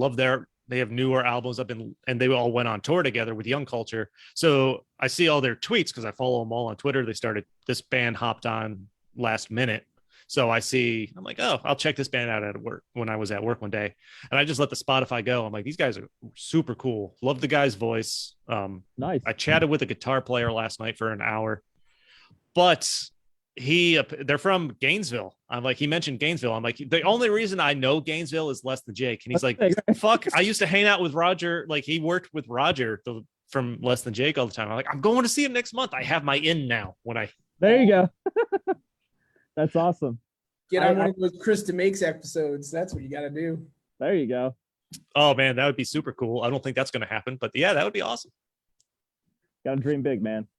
They have newer albums. And they all went on tour together with Young Culture. So I see all their tweets because I follow them all on Twitter. This band hopped on last minute. So I'm like, oh, I'll check this band out at work when I was at work one day. And I just let the Spotify go. I'm like, these guys are super cool. Love the guy's voice. Nice. I chatted with a guitar player last night for an hour, but they're from Gainesville. I'm like, he mentioned Gainesville. I'm like, the only reason I know Gainesville is Less Than Jake. And he's like, fuck, I used to hang out with Roger. Like he worked with Roger from Less Than Jake all the time. I'm like, I'm going to see him next month. I have my in now There you go. That's awesome. Get on one of those Chris DeMakes episodes. That's what you got to do. There you go. Oh man, that would be super cool. I don't think that's going to happen, but yeah, that would be awesome. Got to dream big, man.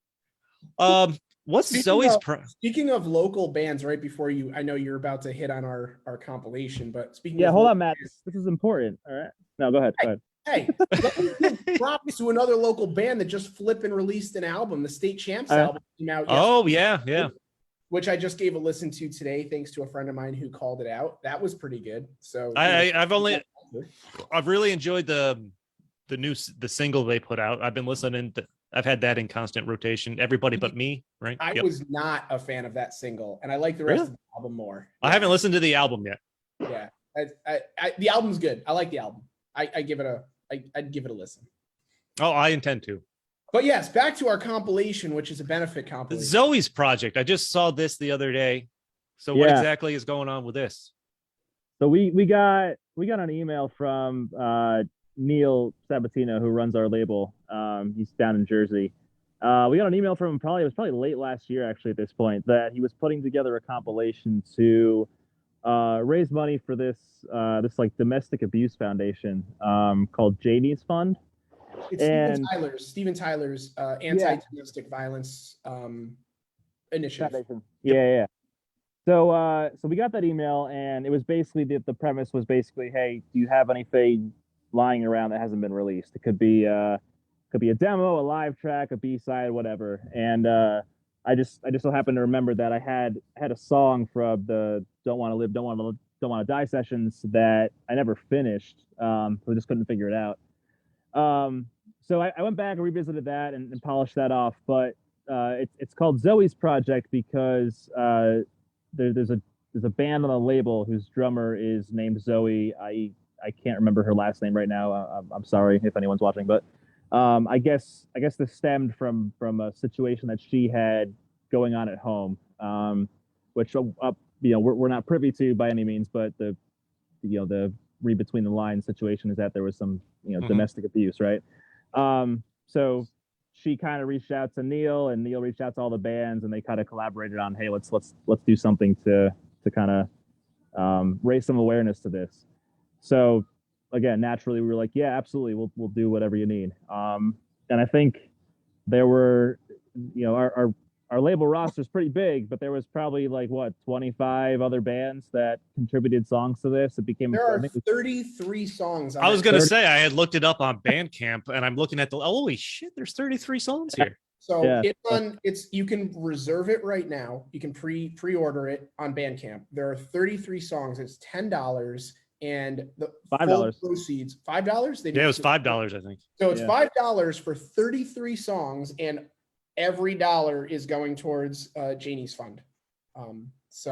What's speaking of local bands, right before I know you're about to hit on our compilation, but speaking of hold on, Matt. This is important. All right. No, go ahead. Hey, props to another local band that just flipping released an album. The State Champs album came out yesterday. Oh, yeah. Which I just gave a listen to today, thanks to a friend of mine who called it out. That was pretty good. So I've really enjoyed the single they put out. I've been listening to. I've had that in constant rotation. Everybody But Me, right? I was not a fan of that single, and I like the rest of the album more. I haven't listened to the album yet. Yeah, the album's good. I like the album. I'd give it a listen. Oh, I intend to. But yes, back to our compilation, which is a benefit compilation. Zoe's project. I just saw this the other day. So what exactly is going on with this? So we got an email from Neil Sabatino, who runs our label. He's down in Jersey. We got an email from him it was probably late last year, actually, at this point, that he was putting together a compilation to raise money for this like domestic abuse foundation called Janie's Fund. It's Steven Tyler's anti-domestic violence initiative. Foundation. Yeah. So we got that email, and it was basically the premise was basically, hey, do you have anything lying around that hasn't been released? It could be a demo, a live track, a B-side, whatever. And I just so happened to remember that I had a song from the Don't Want to Live, Don't Want to Die sessions that I never finished. So I just couldn't figure it out. So I went back and revisited that and polished that off. But it's called Zoe's Project because there's a band on the label whose drummer is named Zoe. I can't remember her last name right now. I'm sorry if anyone's watching, but I guess this stemmed from a situation that she had going on at home, which we're not privy to by any means, but the read between the lines situation is that there was some domestic abuse, right? So she kind of reached out to Neil, and Neil reached out to all the bands, and they kind of collaborated on, hey, let's do something to kind of raise some awareness to this. So again, naturally, we were like, yeah, absolutely, we'll do whatever you need. And I think there were, our label roster is pretty big, but there was probably 25 other bands that contributed songs to this. It became there are 33 songs. I was gonna say I had looked it up on Bandcamp, and I'm looking at holy shit, there's 33 songs here. So yeah. you can reserve it right now. You can pre-order it on Bandcamp. There are 33 songs. It's $10, and the $5 proceeds $5. Yeah, it was $5, I think. So it's $5 for 33 songs, and every dollar is going towards Janie's fund. It's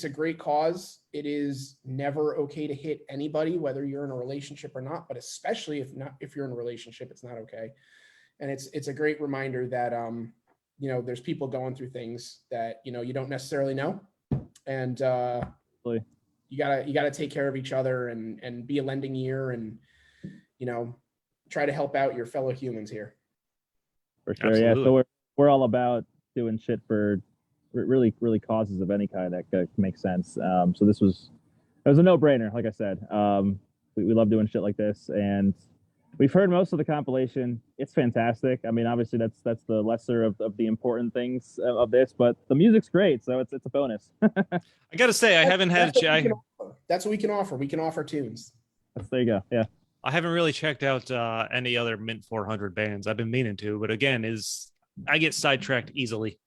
a great cause. It is never okay to hit anybody, whether you're in a relationship or not, but especially if you're in a relationship, it's not okay. And it's a great reminder that there's people going through things that you don't necessarily know, and you gotta take care of each other and be a lending ear, and try to help out your fellow humans here. For sure. Absolutely. Yeah, so we're all about doing shit for really causes of any kind that makes sense. So it was a no-brainer. Like I said, we love doing shit like this, and we've heard most of the compilation. It's fantastic. I mean, obviously that's the lesser of the important things of this, but the music's great, so it's a bonus. I gotta say, I haven't had that's what we can offer. We can offer tunes. There you go. Yeah. I haven't really checked out any other Mint 400 bands. I've been meaning to, but again, I get sidetracked easily.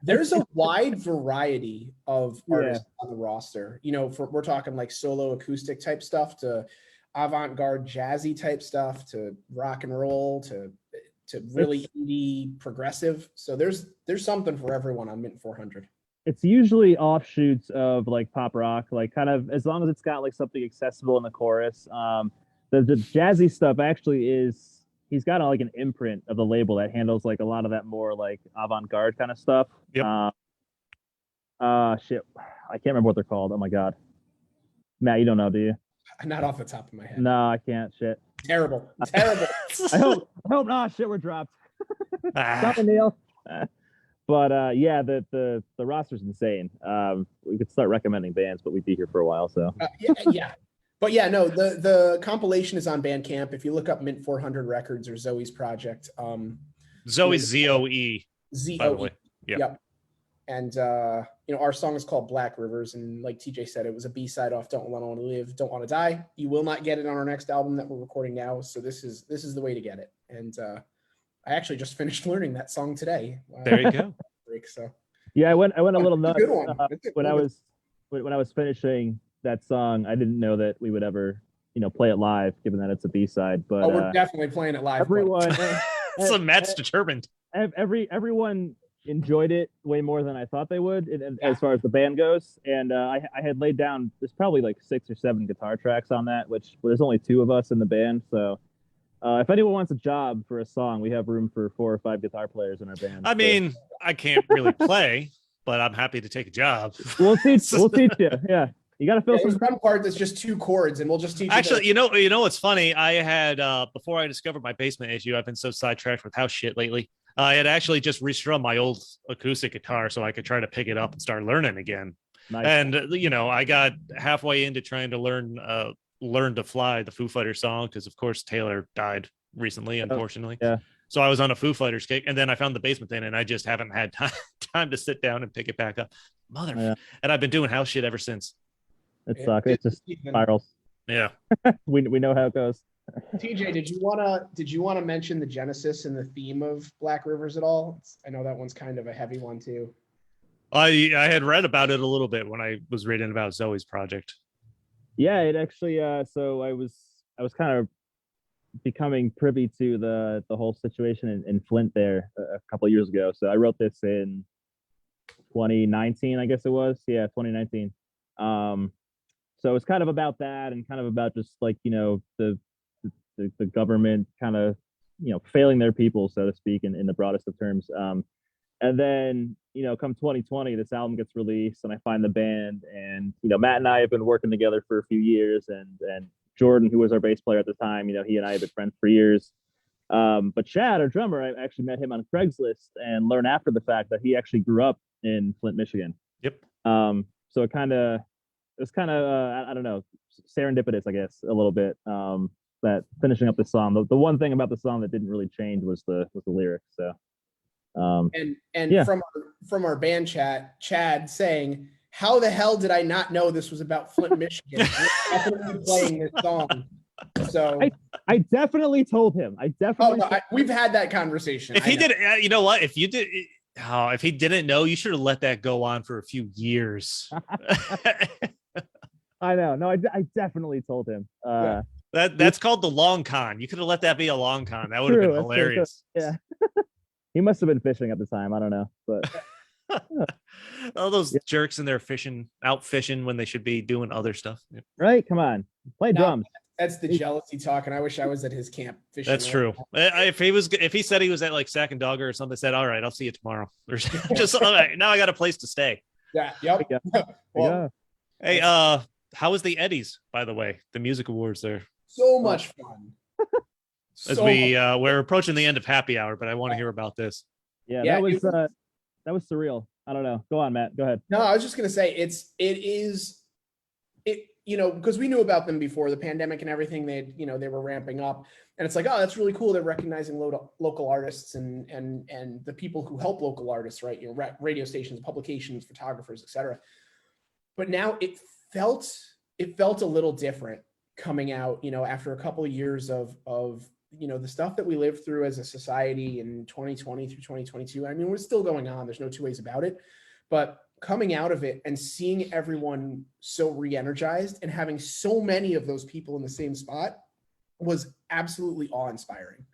There's a wide variety of artists on the roster. We're talking like solo acoustic type stuff to avant-garde jazzy type stuff to rock and roll to really indie progressive. So there's something for everyone on Mint 400. It's usually offshoots of pop rock, kind of, as long as it's got something accessible in the chorus. The jazzy stuff actually he's got an imprint of the label that handles a lot of that more avant-garde kind of stuff. Yep. Shit, I can't remember what they're called. Oh my god, Matt, you don't know, do you? Not off the top of my head. No, I can't. Shit. Terrible. I hope not. Shit, we're dropped. Stop it, Neil. But the roster's insane. We could start recommending bands, but we'd be here for a while. So yeah. But yeah, no, the compilation is on Bandcamp. If you look up Mint 400 Records or Zoe's project, Zoe's ZOE. By the way. Yep. And our song is called Black Rivers, and like TJ said, it was a B-side off Don't Want to Live, Don't Want to Die. You will not get it on our next album that we're recording now, so this is the way to get it. And I actually just finished learning that song today. There you go. So yeah, I went a little nuts good one. When I was finishing that song. I didn't know that we would ever play it live, given that it's a B-side. But we're definitely playing it live. Everyone, so Matt's determined. Everyone enjoyed it way more than I thought they would, as far as the band goes. And I had laid down, there's probably 6 or 7 guitar tracks on that, which there's only 2 of us in the band. So if anyone wants a job for a song, we have room for 4 or 5 guitar players in our band. I mean, I can't really play, but I'm happy to take a job. We'll teach you. Yeah. You got to fill some one part that's just 2 chords, and we'll just teach you. You know what's funny? I had before I discovered my basement issue, I've been so sidetracked with house shit lately. I had actually just restrummed my old acoustic guitar so I could try to pick it up and start learning again. Nice. And I got halfway into trying to learn to Fly, the Foo Fighters song, because of course Taylor died recently, unfortunately. Yeah. So I was on a Foo Fighters kick, and then I found the basement thing, and I just haven't had time to sit down and pick it back up. And I've been doing house shit ever since. It sucks. It just spirals. Yeah. we know how it goes. TJ, did you wanna mention the genesis and the theme of Black Rivers at all? I know that one's kind of a heavy one too. I had read about it a little bit when I was reading about Zoe's project. Yeah, it actually so I was kind of becoming privy to the whole situation in Flint there a couple of years ago. So I wrote this in 2019, I guess it was. Yeah, 2019. So it's kind of about that, and kind of about just the government kind of failing their people, so to speak, in the broadest of terms. And then, come 2020, this album gets released and I find the band, and, Matt and I have been working together for a few years, and Jordan, who was our bass player at the time, he and I have been friends for years. But Chad, our drummer, I actually met him on Craigslist and learned after the fact that he actually grew up in Flint, Michigan. Yep. So it was kind of, I don't know, serendipitous, I guess, a little bit. That finishing up the song, the one thing about the song that didn't really change was the lyrics. So. And yeah. from our band chat, Chad saying, "How the hell did I not know this was about Flint, Michigan?" We're definitely playing this song. So I definitely told him. We've had that conversation. If he did, you know what? If you did, if he didn't know, you should have let that go on for a few years. I know. No, I definitely told him. Yeah. That's called the long con. You could have let that be a long con. That would have been hilarious. Yeah. He must have been fishing at the time. I don't know, but all those jerks in there out fishing when they should be doing other stuff. Right? Come on, play drums. That's the jealousy talk, and I wish I was at his camp fishing. That's true. If he said he was at like Sack and Dogger or something, said, "All right, I'll see you tomorrow," or just all right, now I got a place to stay. Yeah. Yep. Well, hey, how was the Eddies, by the way? The music awards there. So much fun. As we're approaching the end of happy hour, but I want to hear about this. Yeah, that was surreal. I don't know. Go on, Matt. Go ahead. No, I was just gonna say it is because we knew about them before the pandemic and everything. They were ramping up, and it's like, oh, that's really cool. They're recognizing local artists and the people who help local artists, right? Radio stations, publications, photographers, etc. But now it felt a little different coming out, after a couple of years of the stuff that we lived through as a society in 2020 through 2022. I mean, we're still going on. There's no two ways about it. But coming out of it and seeing everyone so re-energized and having so many of those people in the same spot was absolutely awe-inspiring.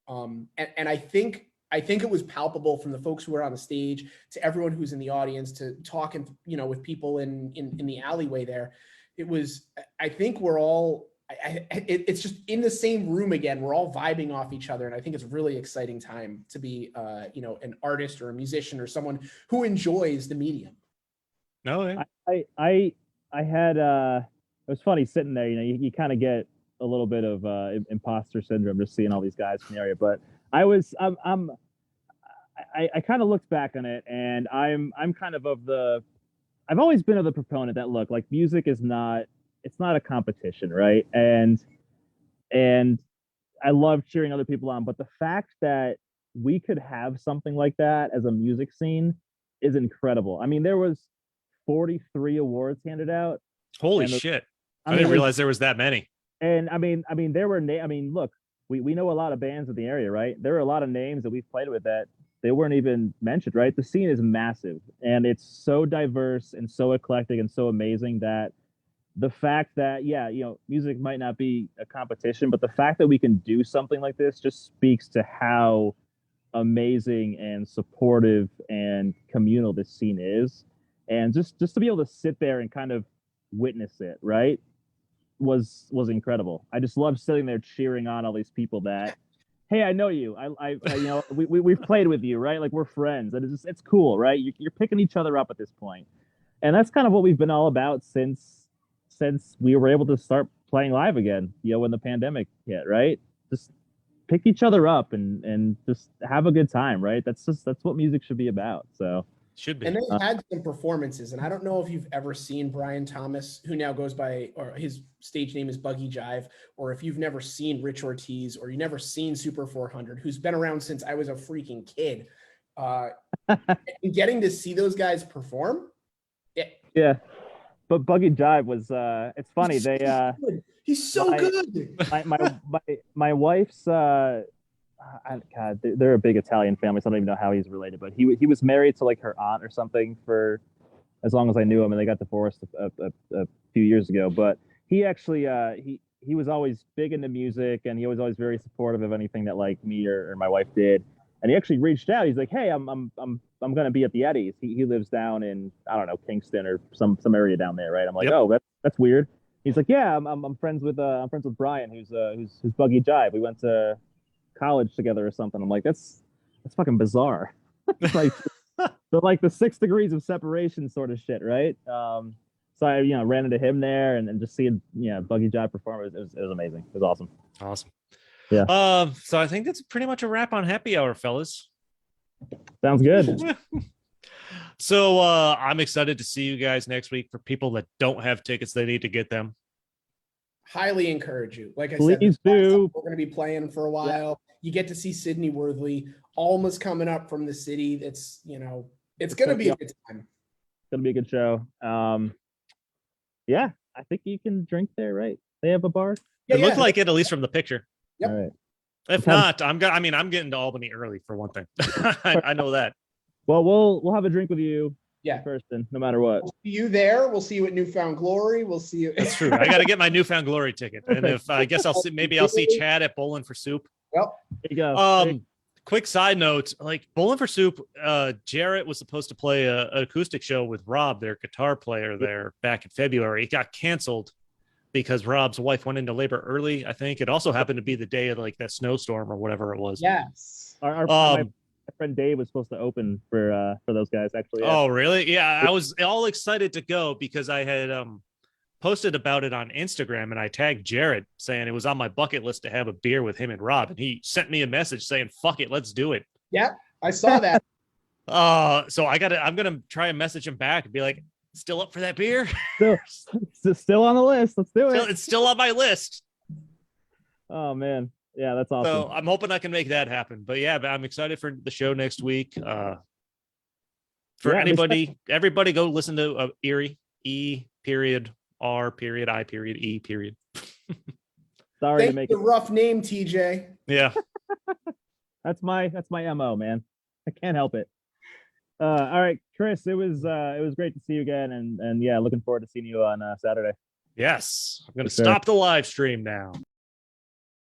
And I think it was palpable from the folks who were on the stage to everyone who's in the audience to talking, with people in the alleyway there. It was, I think we're all, it's just in the same room again. We're all vibing off each other. And I think it's a really exciting time to be, an artist or a musician or someone who enjoys the medium. No, I had, it was funny sitting there, you kind of get a little bit of imposter syndrome just seeing all these guys from the area, but I kind of looked back on it, and I'm kind of I've always been of the proponent that, look, like, music is not a competition, right? And I love cheering other people on, but the fact that we could have something like that as a music scene is incredible. I mean, there was 43 awards handed out. Holy shit. I didn't realize there was that many. And I mean, there were, look, we know a lot of bands in the area, right? There are a lot of names that we've played with that they weren't even mentioned, right? The scene is massive, and it's so diverse and so eclectic and so amazing that the fact that, music might not be a competition, but the fact that we can do something like this just speaks to how amazing and supportive and communal this scene is. And just to be able to sit there and kind of witness it, right, was incredible. I just love sitting there cheering on all these people that, hey, I know you. We've played with you, right? Like, we're friends, and it's cool, right? You're picking each other up at this point, and that's kind of what we've been all about since we were able to start playing live again. When the pandemic hit, right? Just pick each other up and just have a good time, right? That's what music should be about. So. Should be. And they had some performances, and I don't know if you've ever seen Brian Thomas, who now goes by, or his stage name is Buggy Jive, or if you've never seen Rich Ortiz, or you've never seen Super 400, who's been around since I was a freaking kid. Getting to see those guys perform. Yeah. But Buggy Jive was, it's funny. He's so good. My wife's, God, they're a big Italian family, so I don't even know how he's related, but he was married to, like, her aunt or something for as long as I knew him, and they got divorced a few years ago. But he actually he was always big into music, and he was always very supportive of anything that, like, me or my wife did. And he actually reached out. He's like, hey, I'm gonna be at the Eddies. He lives down in, I don't know, Kingston or some area down there, right? I'm like, oh, that's weird. He's like, yeah, I'm friends with Brian, who's Buggy Jive. We went to college together or something. I'm like, that's fucking bizarre. It's like the 6 degrees of separation sort of shit, right? So I ran into him there and just seeing Buggy Jive perform, it was amazing. It was awesome. Awesome. Yeah. So I think that's pretty much a wrap on Happy Hour, fellas. Sounds good. So I'm excited to see you guys next week. For people that don't have tickets, they need to get them. Highly encourage you. Like I Please said, do. we're going to be playing for a while. You get to see Sydney Worthley. Alma's coming up from the city. It's it's going to be a good time. It's gonna be a good show. Yeah, I think you can drink there, right? They have a bar. Yeah, It looked like it, at least from the picture. Yep. All right. If not, I'm getting to Albany early for one thing. I know that. Well, we'll have a drink with you. Yeah. In person, no matter what. We'll see you there. We'll see you at Newfound Glory. We'll see you. That's true. I got to get my Newfound Glory ticket, and if I guess I'll see Chad at Bowling for Soup. Well, there you go. Quick side note, like Bowling for Soup, Jarrett was supposed to play an acoustic show with Rob, their guitar player, there back in February. It got canceled because Rob's wife went into labor early. I think it also happened to be the day of like that snowstorm or whatever it was. yes. My friend Dave was supposed to open for those guys, actually. Yeah. Oh, really? Yeah, I was all excited to go because I had posted about it on Instagram and I tagged Jared saying it was on my bucket list to have a beer with him and Rob, and he sent me a message saying, "Fuck it, let's do it." Yeah, I saw that. So I'm gonna try and message him back and be like, "Still up for that beer?" Still on the list. Let's do it. It's still on my list. Oh man. Yeah, that's awesome. So I'm hoping I can make that happen. But yeah, I'm excited for the show next week. For everybody go listen to E.R.I.E. E.R.I.E. Sorry Thank to make the it rough name, TJ. Yeah. That's my MO, man. I can't help it. All right, Chris, it was great to see you again, and yeah, looking forward to seeing you on Saturday. Yes. I'm gonna stop the live stream now.